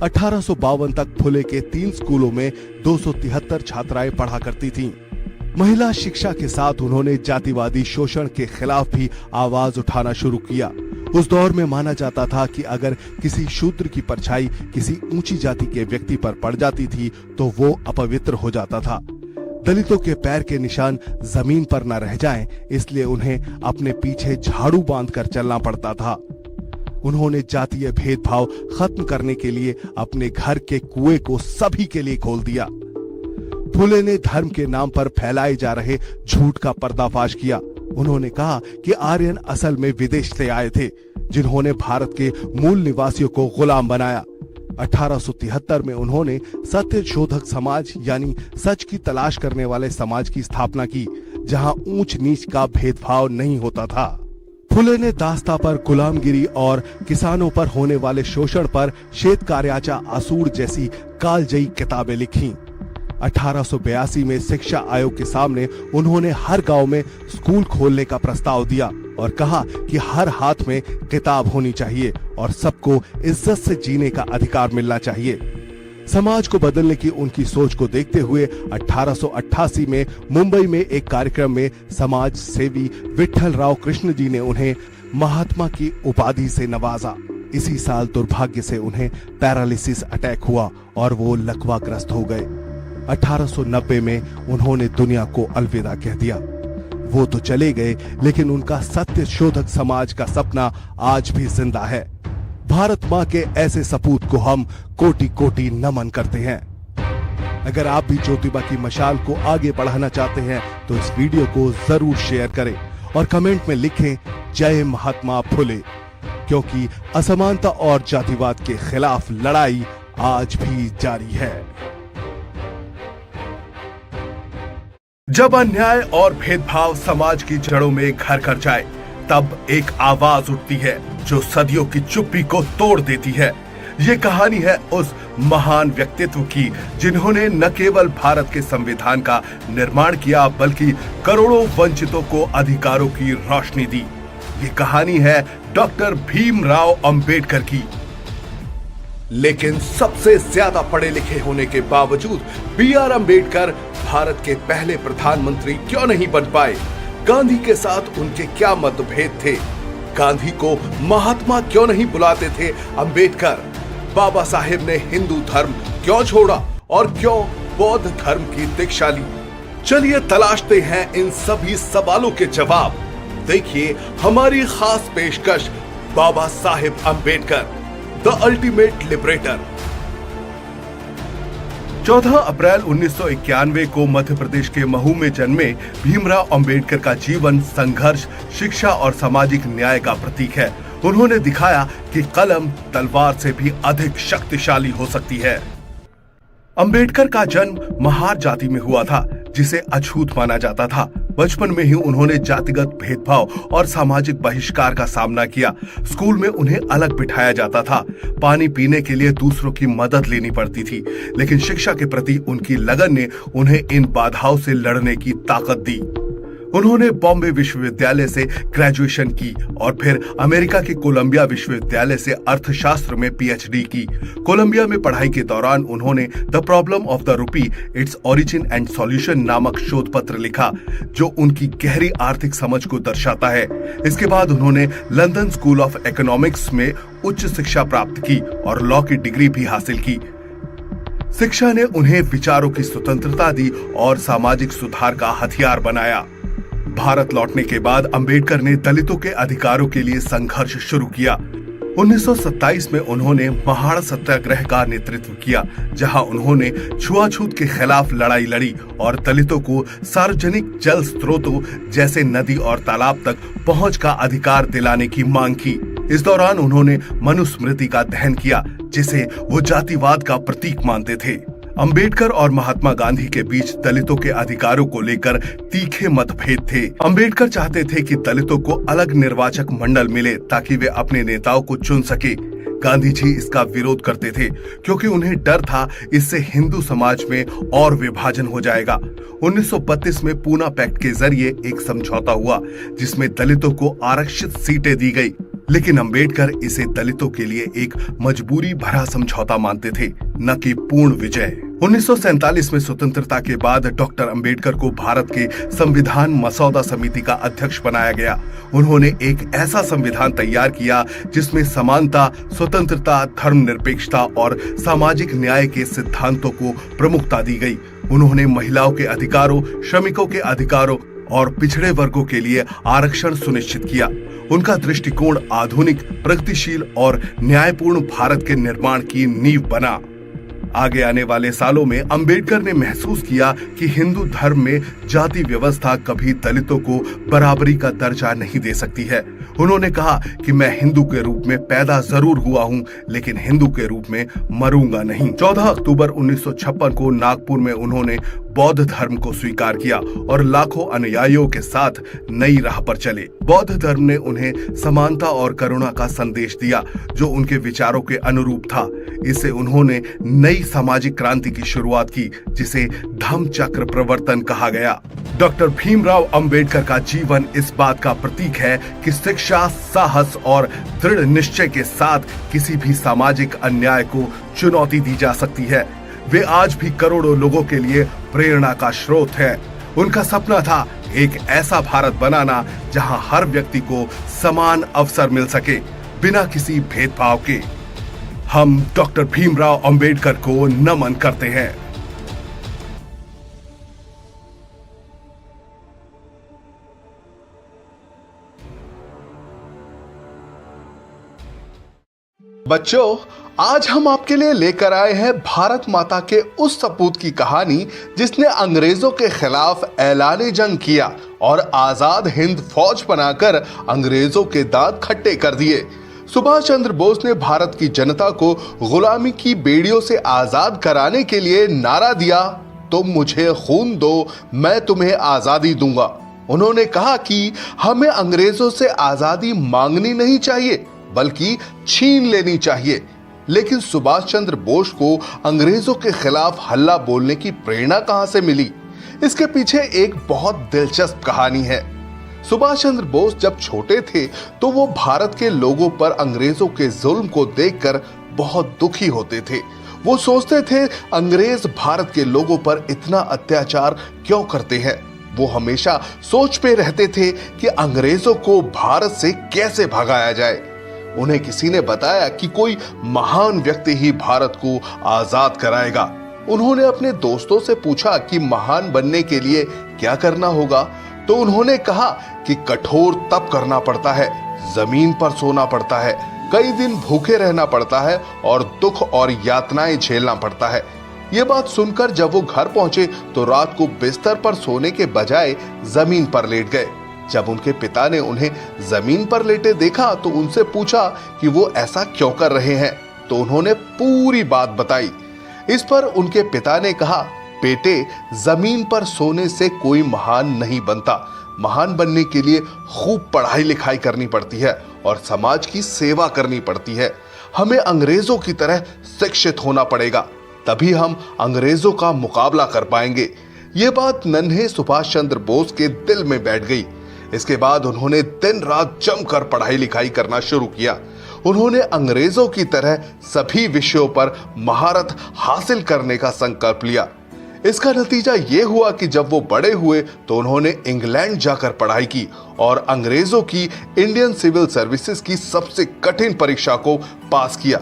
1852 तक फुले के 3 स्कूलों में 273 छात्राएं पढ़ा करती थीं। महिला शिक्षा के साथ उन्होंने जातिवादी शोषण के खिलाफ भी आवाज उठाना शुरू किया। उस दौर में माना जाता था कि अगर किसी शूद्र की परछाई किसी ऊंची जाति के व्यक्ति पर पड़ जाती थी तो वो अपवित्र हो जाता था। दलितों के पैर के निशान जमीन पर न रह जाएं, इसलिए उन्हें अपने पीछे झाड़ू बांधकर चलना पड़ता था। उन्होंने जातीय भेदभाव खत्म करने के लिए अपने घर के कुएं को सभी के लिए खोल दिया। फुले ने धर्म के नाम पर फैलाए जा रहे झूठ का पर्दाफाश किया। उन्होंने कहा कि आर्यन असल में विदेश से आए थे, जिन्होंने भारत के मूल निवासियों को गुलाम बनाया। 1873 में उन्होंने सत्य शोधक समाज यानी सच की तलाश करने वाले समाज की स्थापना की, जहां ऊंच नीच का भेदभाव नहीं होता था। फुले ने दास्ता पर गुलामगिरी और किसानों पर होने वाले शोषण पर श्वेत कार्याचा आसूर जैसी कालजयी किताबें लिखी। 1882 में शिक्षा आयोग के सामने उन्होंने हर गांव में स्कूल खोलने का प्रस्ताव दिया और कहा कि हर हाथ में किताब होनी चाहिए और सबको इज्जत से जीने का अधिकार मिलना चाहिए। समाज को बदलने की उनकी सोच को देखते हुए 1888 में मुंबई में एक कार्यक्रम में समाज सेवी विठल राव कृष्ण जी ने उन्हें महात्मा की उपाधि से नवाजा। इसी साल दुर्भाग्य से उन्हें पैरालिसिस अटैक हुआ और वो लकवाग्रस्त हो गए। 1890 में उन्होंने दुनिया को अलविदा कह दिया। वो तो चले गए, लेकिन उनका सत्य शोधक समाज का सपना आज भी जिंदा है। भारत माँ के ऐसे सपूत को हम कोटि कोटि नमन करते हैं। अगर आप भी ज्योतिबा की मशाल को आगे बढ़ाना चाहते हैं तो इस वीडियो को जरूर शेयर करें और कमेंट में लिखें जय महात्मा फुले, क्योंकि असमानता और जातिवाद के खिलाफ लड़ाई आज भी जारी है। जब अन्याय और भेदभाव समाज की जड़ों में घर कर जाए, तब एक आवाज उठती है जो सदियों की चुप्पी को तोड़ देती है। ये कहानी है उस महान व्यक्तित्व की जिन्होंने न केवल भारत के संविधान का निर्माण किया बल्कि करोड़ों वंचितों को अधिकारों की रोशनी दी। ये कहानी है डॉक्टर भीमराव अंबेडकर की। लेकिन सबसे ज्यादा पढ़े लिखे होने के बावजूद B.R. अंबेडकर भारत के पहले प्रधानमंत्री क्यों नहीं बन पाए? गांधी के साथ उनके क्या मतभेद थे? गांधी को महात्मा क्यों नहीं बुलाते थे अंबेडकर? बाबा साहेब ने हिंदू धर्म क्यों छोड़ा और क्यों बौद्ध धर्म की दीक्षा ली? चलिए तलाशते हैं इन सभी सवालों के जवाब। देखिए हमारी खास पेशकश Baba Saheb Ambedkar, the ultimate liberator. 14 अप्रैल 1991 को मध्य प्रदेश के महू में जन्मे भीमराव अंबेडकर का जीवन संघर्ष, शिक्षा और सामाजिक न्याय का प्रतीक है। उन्होंने दिखाया कि कलम तलवार से भी अधिक शक्तिशाली हो सकती है। अंबेडकर का जन्म महार जाति में हुआ था, जिसे अछूत माना जाता था। बचपन में ही उन्होंने जातिगत भेदभाव और सामाजिक बहिष्कार का सामना किया। स्कूल में उन्हें अलग बिठाया जाता था। पानी पीने के लिए दूसरों की मदद लेनी पड़ती थी, लेकिन शिक्षा के प्रति उनकी लगन ने उन्हें इन बाधाओं से लड़ने की ताकत दी। उन्होंने बॉम्बे विश्वविद्यालय से ग्रेजुएशन की और फिर अमेरिका के कोलंबिया विश्वविद्यालय से अर्थशास्त्र में पीएचडी की। कोलंबिया में पढ़ाई के दौरान उन्होंने the problem of the rupee, its origin and solution नामक शोध पत्र लिखा, जो उनकी गहरी आर्थिक समझ को दर्शाता है। इसके बाद उन्होंने लंदन स्कूल ऑफ इकोनॉमिक्स में उच्च शिक्षा प्राप्त की और लॉ की डिग्री भी हासिल की। शिक्षा ने उन्हें विचारों की स्वतंत्रता दी और सामाजिक सुधार का हथियार बनाया। भारत लौटने के बाद अंबेडकर ने दलितों के अधिकारों के लिए संघर्ष शुरू किया। 1927 में उन्होंने महाड़ सत्याग्रह का नेतृत्व किया, जहां उन्होंने छुआछूत के खिलाफ लड़ाई लड़ी और दलितों को सार्वजनिक जल स्रोतों जैसे नदी और तालाब तक पहुंच का अधिकार दिलाने की मांग की। इस दौरान उन्होंने मनुस्मृति का दहन किया, जिसे वो जातिवाद का प्रतीक मानते थे। अंबेडकर और महात्मा गांधी के बीच दलितों के अधिकारों को लेकर तीखे मतभेद थे। अंबेडकर चाहते थे कि दलितों को अलग निर्वाचक मंडल मिले ताकि वे अपने नेताओं को चुन सके। गांधी जी इसका विरोध करते थे क्योंकि उन्हें डर था इससे हिंदू समाज में और विभाजन हो जाएगा। 1932 में पूना पैक्ट के जरिए एक समझौता हुआ जिसमें दलितों को आरक्षित सीटें दी गई, लेकिन अंबेडकर इसे दलितों के लिए एक मजबूरी भरा समझौता मानते थे, न कि पूर्ण विजय। 1947 में स्वतंत्रता के बाद डॉक्टर अंबेडकर को भारत के संविधान मसौदा समिति का अध्यक्ष बनाया गया। उन्होंने एक ऐसा संविधान तैयार किया जिसमें समानता, स्वतंत्रता, धर्मनिरपेक्षता और सामाजिक न्याय के सिद्धांतों को प्रमुखता दी गई। उन्होंने महिलाओं के अधिकारों, श्रमिकों के अधिकारों और पिछड़े वर्गों के लिए आरक्षण सुनिश्चित किया। उनका दृष्टिकोण आधुनिक, प्रगतिशील और न्यायपूर्ण भारत के निर्माण की नींव बना। आगे आने वाले सालों में अंबेडकर ने महसूस किया कि हिंदू धर्म में जाति व्यवस्था कभी दलितों को बराबरी का दर्जा नहीं दे सकती है। उन्होंने कहा कि मैं हिंदू के रूप में पैदा जरूर हुआ हूं, लेकिन हिंदू के रूप में मरूंगा नहीं। 14 अक्टूबर 1956 को नागपुर में उन्होंने बौद्ध धर्म को स्वीकार किया और लाखों अनुयायियों के साथ नई राह पर चले। बौद्ध धर्म ने उन्हें समानता और करुणा का संदेश दिया, जो उनके विचारों के अनुरूप था। इससे उन्होंने नई सामाजिक क्रांति की शुरुआत की, जिसे धम्म चक्र प्रवर्तन कहा गया। डॉक्टर भीमराव अंबेडकर का जीवन इस बात का प्रतीक है कि शिक्षा, साहस और दृढ़ निश्चय के साथ किसी भी सामाजिक अन्याय को चुनौती दी जा सकती है। वे आज भी करोड़ों लोगों के लिए प्रेरणा का स्रोत है। उनका सपना था एक ऐसा भारत बनाना जहां हर व्यक्ति को समान अवसर मिल सके, बिना किसी भेदभाव के। हम डॉक्टर भीमराव अंबेडकर को नमन करते हैं। बच्चों, आज हम आपके लिए लेकर आए हैं भारत माता के उस सपूत की कहानी जिसने अंग्रेजों के खिलाफ ऐलान जंग किया और आजाद हिंद फौज बनाकर अंग्रेजों के दांत खट्टे कर दिए। सुभाष चंद्र बोस ने भारत की जनता को गुलामी की बेड़ियों से आजाद कराने के लिए नारा दिया, तुम मुझे खून दो, मैं तुम्हें आजादी दूंगा। उन्होंने कहा कि हमें अंग्रेजों से आजादी मांगनी नहीं चाहिए, बल्कि छीन लेनी चाहिए। लेकिन सुभाष चंद्र बोस को अंग्रेजों के खिलाफ हल्ला बोलने की प्रेरणा कहां से मिली? इसके पीछे एक बहुत दिलचस्प कहानी है। सुभाष चंद्र बोस जब छोटे थे तो वो भारत के लोगों पर अंग्रेजों के जुल्म को देखकर बहुत दुखी होते थे। वो सोचते थे अंग्रेज भारत के लोगों पर इतना अत्याचार क्यों करते हैं। वो हमेशा सोच पे रहते थे कि अंग्रेजों को भारत से कैसे भगाया जाए। उन्हें किसी ने बताया कि कोई महान व्यक्ति ही भारत को आजाद कराएगा। उन्होंने अपने दोस्तों से पूछा कि महान बनने के लिए क्या करना होगा, तो उन्होंने कहा कि कठोर तप करना पड़ता है, जमीन पर सोना पड़ता है, कई दिन भूखे रहना पड़ता है और दुख और यातनाएं झेलना पड़ता है। ये बात सुनकर जब वो घर पहुंचे तो रात को बिस्तर पर सोने के बजाय जमीन पर लेट गए। जब उनके पिता ने उन्हें जमीन पर लेटे देखा तो उनसे पूछा कि वो ऐसा क्यों कर रहे हैं, तो उन्होंने पूरी बात बताई। इस पर उनके पिता ने कहा, बेटे, जमीन पर सोने से कोई महान नहीं बनता। महान बनने के लिए खूब पढ़ाई लिखाई करनी पड़ती है और समाज की सेवा करनी पड़ती है। हमें अंग्रेजों की तरह शिक्षित होना पड़ेगा, तभी हम अंग्रेजों का मुकाबला कर पाएंगे। ये बात नन्हे सुभाष चंद्र बोस के दिल में बैठ गई। इसके बाद उन्होंने दिन रात जमकर पढ़ाई लिखाई करना शुरू किया। उन्होंने अंग्रेजों की तरह सभी विषयों पर महारत हासिल करने का संकल्प लिया। इसका नतीजा यह हुआ कि जब वो बड़े हुए तो उन्होंने इंग्लैंड जाकर पढ़ाई की और अंग्रेजों की इंडियन सिविल सर्विसेज की सबसे कठिन परीक्षा को पास किया।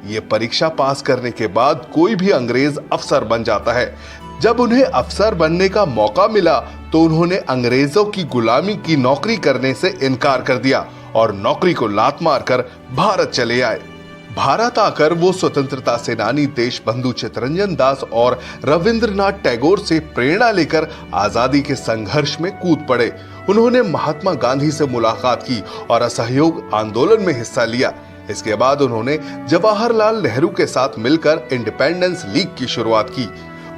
ये परीक्षा पास करने के बाद कोई भी अंग्रेज अफसर बन जाता है। जब उन्हें अफसर बनने का मौका मिला तो उन्होंने अंग्रेजों की गुलामी की नौकरी करने से इनकार कर दिया और नौकरी को लात मारकर भारत चले आए। भारत आकर वो स्वतंत्रता सेनानी देशबंधु चित्तरंजन दास और रविंद्रनाथ टैगोर से प्रेरणा लेकर आजादी के संघर्ष में कूद पड़े। उन्होंने महात्मा गांधी से मुलाकात की और असहयोग आंदोलन में हिस्सा लिया। इसके बाद उन्होंने जवाहरलाल नेहरू के साथ मिलकर इंडिपेंडेंस लीग की शुरुआत की।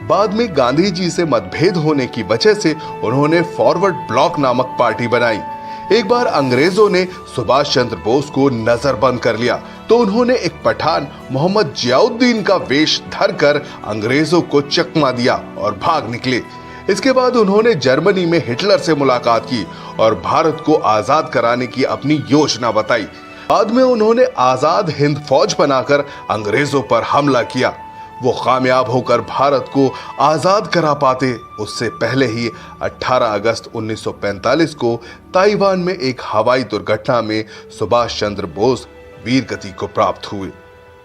बाद में गांधी जी से मतभेद होने की वजह से उन्होंने फॉरवर्ड ब्लॉक नामक पार्टी बनाई। एक बार अंग्रेजों ने सुभाष चंद्र बोस को नजरबंद कर लिया तो उन्होंने एक पठान मोहम्मद जियाउद्दीन का वेश धरकर अंग्रेजों को चकमा दिया और भाग निकले। इसके बाद उन्होंने जर्मनी में हिटलर से मुलाकात की और भारत को आजाद कराने की अपनी योजना बताई। बाद में उन्होंने आजाद हिंद फौज बनाकर अंग्रेजों पर हमला किया। वो कामयाब होकर भारत को आजाद करा पाते उससे पहले ही 18 अगस्त 1945 को ताइवान में एक हवाई दुर्घटना में सुभाष चंद्र बोस वीर गति को प्राप्त हुए।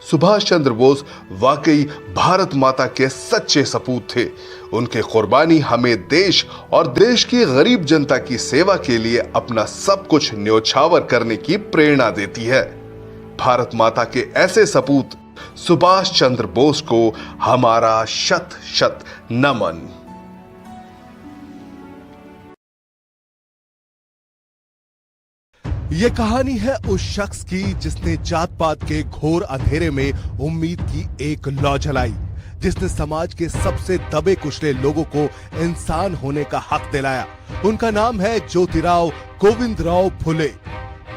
सुभाष चंद्र बोस वाकई भारत माता के सच्चे सपूत थे। उनके कुर्बानी हमें देश और देश की गरीब जनता की सेवा के लिए अपना सब कुछ न्योछावर करने की प्रेरणा देती है। भारत माता के ऐसे सपूत सुभाष चंद्र बोस को हमारा शत शत नमन। ये कहानी है उस शख्स की जिसने जात पात के घोर अंधेरे में उम्मीद की एक लौ जलाई, जिसने समाज के सबसे दबे कुचले लोगों को इंसान होने का हक दिलाया। उनका नाम है ज्योतिराव गोविंदराव फुले।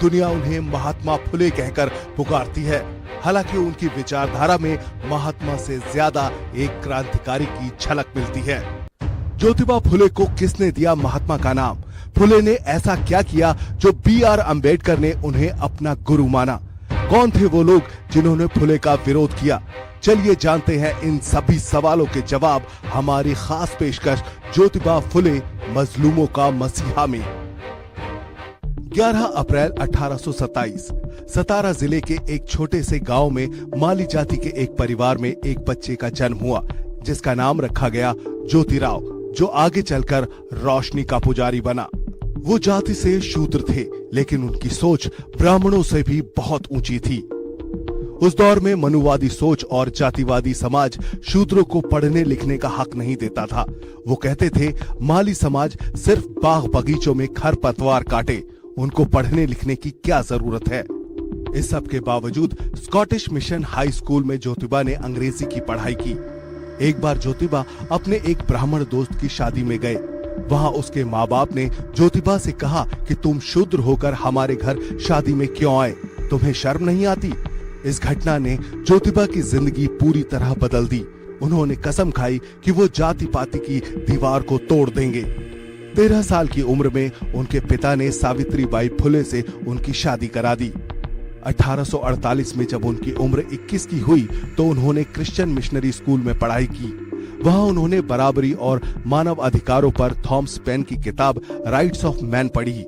दुनिया उन्हें महात्मा फुले कहकर पुकारती है। हालांकि उनकी विचारधारा में महात्मा से ज्यादा एक क्रांतिकारी की झलक मिलती है। ज्योतिबा फुले को किसने दिया महात्मा का नाम? फुले ने ऐसा क्या किया जो B.R. अम्बेडकर ने उन्हें अपना गुरु माना? कौन थे वो लोग जिन्होंने फुले का विरोध किया? चलिए जानते हैं इन सभी सवालों के जवाब हमारी खास पेशकश ज्योतिबा फुले मजलूमों का मसीहा में। 11 अप्रैल 1827 सतारा जिले के एक छोटे से गांव में माली जाति के एक परिवार में एक बच्चे का जन्म हुआ जिसका नाम रखा गया ज्योतिराव, जो आगे चलकर रोशनी का पुजारी बना। वो जाति से शूद्र थे लेकिन उनकी सोच ब्राह्मणों से भी बहुत ऊंची थी। उस दौर में मनुवादी सोच और जातिवादी समाज शूद्रों को पढ़ने लिखने का हक नहीं देता था। वो कहते थे माली समाज सिर्फ बाग बगीचों में खरपतवार काटे, उनको पढ़ने लिखने की क्या जरूरत है। इस सब के बावजूद स्कॉटिश मिशन हाई स्कूल में ज्योतिबा ने अंग्रेजी की पढ़ाई की। एक बार ज्योतिबा अपने एक ब्राह्मण दोस्त की शादी में गए। वहां उसके माँ बाप ने ज्योतिबा से कहा कि तुम शूद्र होकर हमारे घर शादी में क्यों आए, तुम्हें शर्म नहीं आती? इस घटना ने ज्योतिबा की जिंदगी पूरी तरह बदल दी। उन्होंने कसम खाई कि वो जाति पाति की दीवार को तोड़ देंगे। 13 साल की उम्र में उनके पिता ने सावित्रीबाई फुले से उनकी शादी करा दी। 1848 में जब उनकी उम्र 21 की हुई तो उन्होंने क्रिश्चियन मिशनरी स्कूल में पढ़ाई की। वहां उन्होंने बराबरी और मानव अधिकारों पर थॉमस पेन की किताब राइट्स ऑफ मैन पढ़ी।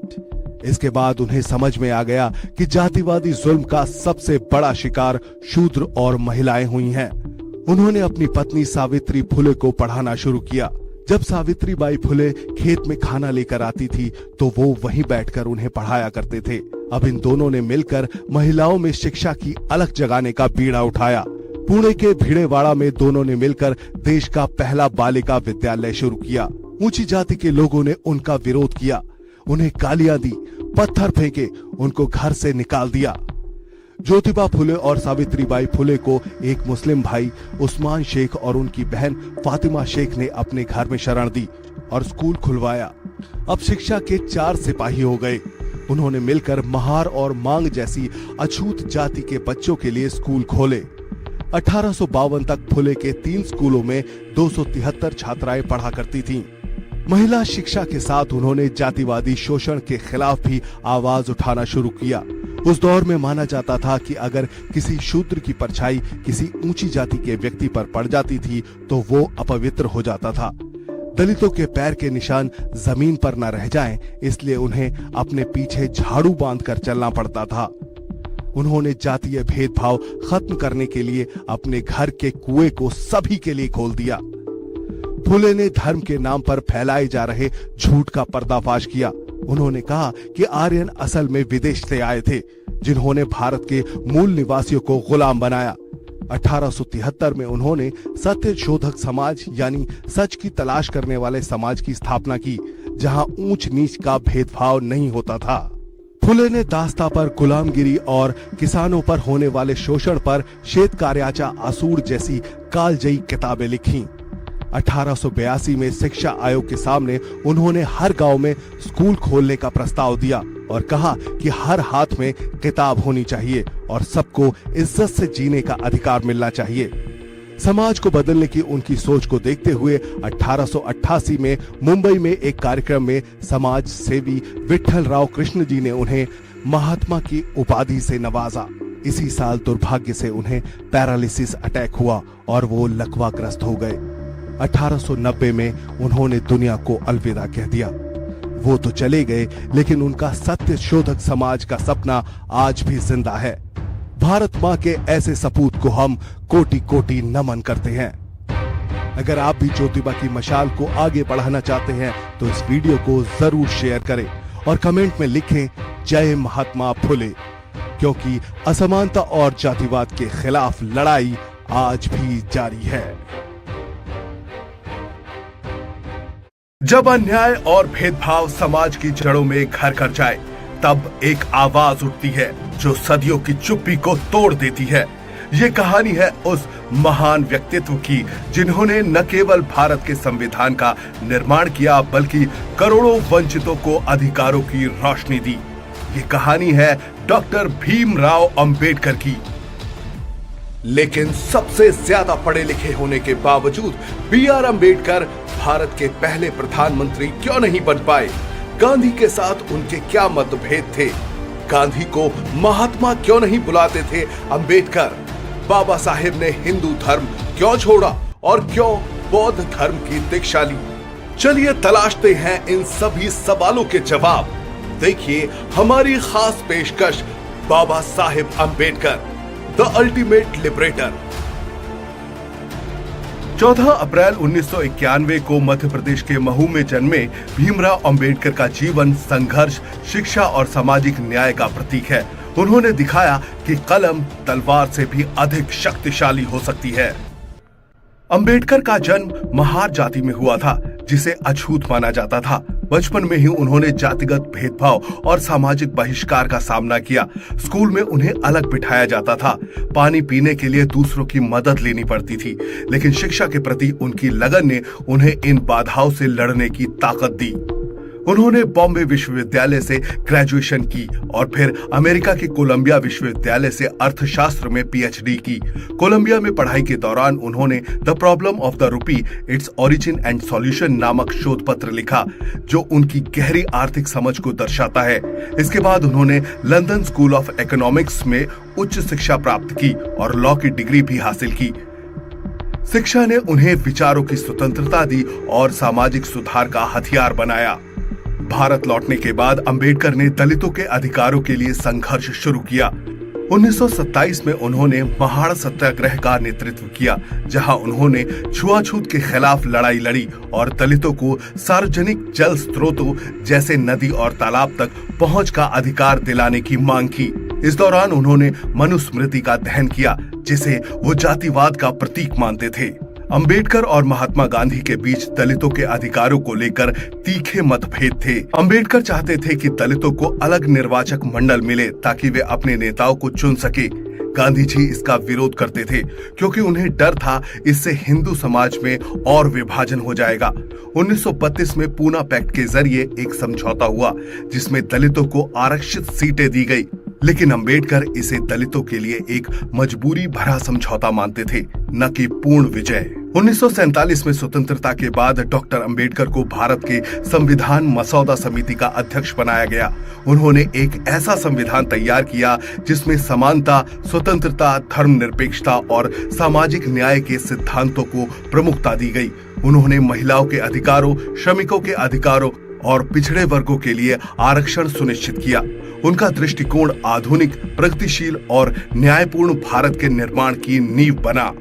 इसके बाद उन्हें समझ में आ गया कि जातिवादी जुल्म का सबसे बड़ा शिकार शूद्र और महिलाएं हुई हैं। उन्होंने अपनी पत्नी सावित्री फुले को पढ़ाना शुरू किया। जब सावित्रीबाई फुले खेत में खाना लेकर आती थी तो वो वहीं बैठकर उन्हें पढ़ाया करते थे। अब इन दोनों ने मिलकर महिलाओं में शिक्षा की अलख जगाने का बीड़ा उठाया। पुणे के भिड़ेवाड़ा में दोनों ने मिलकर देश का पहला बालिका विद्यालय शुरू किया। ऊंची जाति के लोगों ने उनका विरोध किया, उन्हें गालियां दी, पत्थर फेंके, उनको घर से निकाल दिया। ज्योतिबा फुले और सावित्रीबाई फुले को एक मुस्लिम भाई उस्मान शेख और उनकी बहन फातिमा शेख ने अपने घर में शरण दी और स्कूल खुलवाया। अब शिक्षा के 4 सिपाही हो गए। उन्होंने मिलकर महार और मांग जैसी अछूत जाति के बच्चों के लिए स्कूल खोले। 1852 तक फुले के 3 स्कूलों में 273 छात्राएं पढ़ा करती थीं। महिला शिक्षा के साथ उन्होंने जातिवादी शोषण के खिलाफ भी आवाज उठाना शुरू किया। उस दौर में माना जाता था कि अगर किसी शूद्र की परछाई किसी ऊंची जाति के व्यक्ति पर पड़ जाती थी तो वो अपवित्र हो जाता था। दलितों के पैर के निशान जमीन पर न रह जाएं, इसलिए उन्हें अपने पीछे झाड़ू बांधकर चलना पड़ता था। उन्होंने जातीय भेदभाव खत्म करने के लिए अपने घर के कुएं को सभी के लिए खोल दिया। फुले ने धर्म के नाम पर फैलाए जा रहे झूठ का पर्दाफाश किया। उन्होंने कहा कि आर्यन असल में विदेश से आए थे, जिन्होंने भारत के मूल निवासियों को गुलाम बनाया। 1873 में उन्होंने सत्य शोधक समाज यानी सच की तलाश करने वाले समाज की स्थापना की, जहां ऊंच नीच का भेदभाव नहीं होता था। फुले ने दास्ता पर गुलामगिरी और किसानों पर होने वाले शोषण पर श्वेत कार्याचा आसूड़ जैसी कालजयी किताबें लिखी। 1882 में शिक्षा आयोग के सामने उन्होंने हर गांव में स्कूल खोलने का प्रस्ताव दिया और कहा कि हर हाथ में किताब होनी चाहिए और सबको इज्जत से जीने का अधिकार मिलना चाहिए। समाज को बदलने की उनकी सोच को देखते हुए 1888 में मुंबई में एक कार्यक्रम में समाज सेवी विट्ठल राव कृष्ण जी ने उन्हें महात्मा की उपाधि से नवाजा। इसी साल दुर्भाग्य से उन्हें पैरालिसिस अटैक हुआ और वो लकवाग्रस्त हो गए। 1890 में उन्होंने दुनिया को अलविदा कह दिया। वो तो चले गए, लेकिन उनका सत्य शोधक समाज का सपना आज भी जिंदा है। भारत माँ के ऐसे सपूत को हम कोटि कोटि नमन करते हैं। अगर आप भी ज्योतिबा की मशाल को आगे बढ़ाना चाहते हैं तो इस वीडियो को जरूर शेयर करें और कमेंट में लिखें जय महात्मा फुले, क्योंकि असमानता और जातिवाद के खिलाफ लड़ाई आज भी जारी है। जब अन्याय और भेदभाव समाज की जड़ों में घर कर जाए, तब एक आवाज उठती है जो सदियों की चुप्पी को तोड़ देती है। ये कहानी है उस महान व्यक्तित्व की जिन्होंने न केवल भारत के संविधान का निर्माण किया, बल्कि करोड़ों वंचितों को अधिकारों की रोशनी दी। ये कहानी है डॉक्टर भीमराव अंबेडकर की। लेकिन सबसे ज्यादा पढ़े लिखे होने के बावजूद B.R. अंबेडकर भारत के पहले प्रधानमंत्री क्यों नहीं बन पाए? गांधी के साथ उनके क्या मतभेद थे? गांधी को महात्मा क्यों नहीं बुलाते थे अंबेडकर? बाबा साहेब ने हिंदू धर्म क्यों छोड़ा और क्यों बौद्ध धर्म की दीक्षा ली? चलिए तलाशते हैं इन सभी सवालों के जवाब। देखिए हमारी खास पेशकश, Baba Saheb Ambedkar, the ultimate liberator. 14 अप्रैल 1991 को मध्य प्रदेश के महू में जन्मे भीमराव अंबेडकर का जीवन संघर्ष, शिक्षा और सामाजिक न्याय का प्रतीक है। उन्होंने दिखाया कि कलम तलवार से भी अधिक शक्तिशाली हो सकती है। अंबेडकर का जन्म महार जाति में हुआ था, जिसे अछूत माना जाता था। बचपन में ही उन्होंने जातिगत भेदभाव और सामाजिक बहिष्कार का सामना किया। स्कूल में उन्हें अलग बिठाया जाता था। पानी पीने के लिए दूसरों की मदद लेनी पड़ती थी, लेकिन शिक्षा के प्रति उनकी लगन ने उन्हें इन बाधाओं से लड़ने की ताकत दी। उन्होंने बॉम्बे विश्वविद्यालय से ग्रेजुएशन की और फिर अमेरिका के कोलंबिया विश्वविद्यालय से अर्थशास्त्र में PhD की। कोलंबिया में पढ़ाई के दौरान उन्होंने the problem of the rupee, its origin and solution नामक शोध पत्र लिखा, जो उनकी गहरी आर्थिक समझ को दर्शाता है। इसके बाद उन्होंने लंदन स्कूल ऑफ इकोनॉमिक्स में उच्च शिक्षा प्राप्त की और लॉ की डिग्री भी हासिल की। शिक्षा ने उन्हें विचारों की स्वतंत्रता दी और सामाजिक सुधार का हथियार बनाया। भारत लौटने के बाद अंबेडकर ने दलितों के अधिकारों के लिए संघर्ष शुरू किया। 1927 में उन्होंने महाड़ सत्याग्रह का नेतृत्व किया, जहां उन्होंने छुआछूत के खिलाफ लड़ाई लड़ी और दलितों को सार्वजनिक जल स्रोतों जैसे नदी और तालाब तक पहुंच का अधिकार दिलाने की मांग की। इस दौरान उन्होंने मनुस्मृति का दहन किया, जिसे वो जातिवाद का प्रतीक मानते थे। अंबेडकर और महात्मा गांधी के बीच दलितों के अधिकारों को लेकर तीखे मतभेद थे। अंबेडकर चाहते थे कि दलितों को अलग निर्वाचक मंडल मिले ताकि वे अपने नेताओं को चुन सके। गांधी जी इसका विरोध करते थे, क्योंकि उन्हें डर था इससे हिंदू समाज में और विभाजन हो जाएगा। 1932 में पूना पैक्ट के जरिए एक समझौता हुआ, जिसमें दलितों को आरक्षित सीटें दी गई। लेकिन अंबेडकर इसे दलितों के लिए एक मजबूरी भरा समझौता मानते थे, न कि पूर्ण विजय। 1947 में स्वतंत्रता के बाद डॉक्टर अंबेडकर को भारत के संविधान मसौदा समिति का अध्यक्ष बनाया गया। उन्होंने एक ऐसा संविधान तैयार किया जिसमें समानता, स्वतंत्रता, धर्मनिरपेक्षता और सामाजिक न्याय के सिद्धांतों को प्रमुखता दी गई। उन्होंने महिलाओं के अधिकारों, श्रमिकों के अधिकारों और पिछड़े वर्गों के लिए आरक्षण सुनिश्चित किया। उनका दृष्टिकोण आधुनिक, प्रगतिशील और न्यायपूर्ण भारत के निर्माण की नींव बना।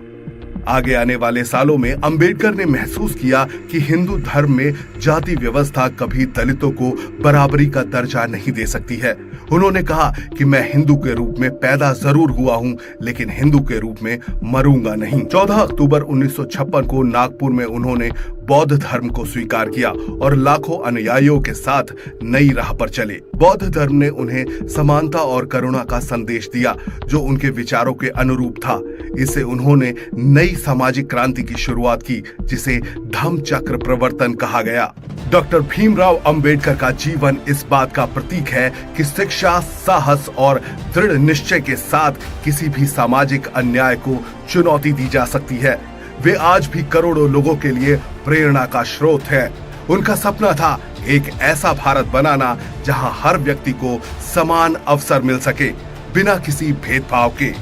आगे आने वाले सालों में अंबेडकर ने महसूस किया कि हिंदू धर्म में जाति व्यवस्था कभी दलितों को बराबरी का दर्जा नहीं दे सकती है। उन्होंने कहा कि मैं हिंदू के रूप में पैदा जरूर हुआ हूं, लेकिन हिंदू के रूप में मरूंगा नहीं। 14 अक्टूबर 1956 को नागपुर में उन्होंने बौद्ध धर्म को स्वीकार किया और लाखों अनुयायियों के साथ नई राह पर चले। बौद्ध धर्म ने उन्हें समानता और करुणा का संदेश दिया, जो उनके विचारों के अनुरूप था। इससे उन्होंने नई सामाजिक क्रांति की शुरुआत की, जिसे धम्म चक्र प्रवर्तन कहा गया। डॉक्टर भीमराव अंबेडकर का जीवन इस बात का प्रतीक है कि शिक्षा, साहस और दृढ़ निश्चय के साथ किसी भी सामाजिक अन्याय को चुनौती दी जा सकती है। वे आज भी करोड़ों लोगों के लिए प्रेरणा का स्रोत है। उनका सपना था एक ऐसा भारत बनाना जहां हर व्यक्ति को समान अवसर मिल सके, बिना किसी भेदभाव के।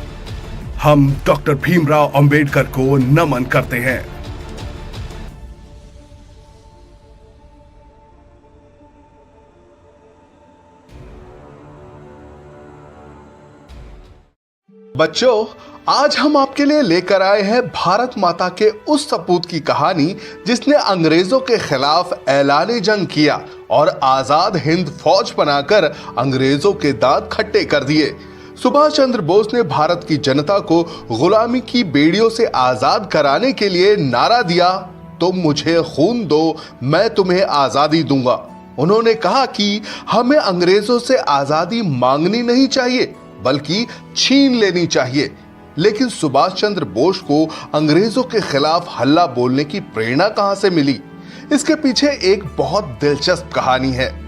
हम डॉक्टर भीमराव अंबेडकर को नमन करते हैं। बच्चों, आज हम आपके लिए लेकर आए हैं भारत माता के उस सपूत की कहानी जिसने अंग्रेजों के खिलाफ ऐलान जंग किया और आजाद हिंद फौज बनाकर अंग्रेजों के दांत खट्टे कर दिए। सुभाष चंद्र बोस ने भारत की जनता को गुलामी की बेड़ियों से आजाद कराने के लिए नारा दिया, तुम मुझे खून दो, मैं तुम्हें आजादी दूंगा। उन्होंने कहा कि हमें अंग्रेजों से आजादी मांगनी नहीं चाहिए, बल्कि छीन लेनी चाहिए। लेकिन सुभाष चंद्र बोस को अंग्रेजों के खिलाफ हल्ला बोलने की प्रेरणा कहां से मिली? इसके पीछे एक बहुत दिलचस्प कहानी है।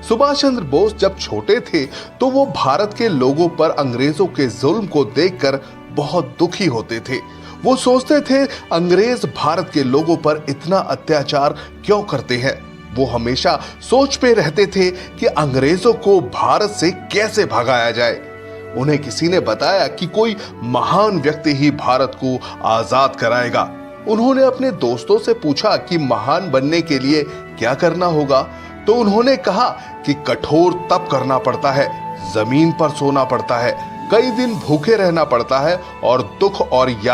सुभाष चंद्र बोस जब छोटे थे तो वो भारत के लोगों पर अंग्रेजों के जुल्म को देखकर बहुत दुखी होते थे। वो सोचते थे अंग्रेज भारत के लोगों पर इतना अत्याचार क्यों करते हैं। वो हमेशा सोच में रहते थे कि अंग्रेजों को भारत से कैसे भगाया जाए। उन्हें किसी ने बताया कि कोई महान व्यक्ति ही भारत को आजाद कराएगा। उन्होंने अपने दोस्तों से पूछा कि महान बनने के लिए क्या करना होगा, तो उन्होंने कहा कि कठोर तप करना पड़ता है, जमीन पर सोना पड़ता है, कई दिन भूखे रहना पड़ता है और दुख और यातना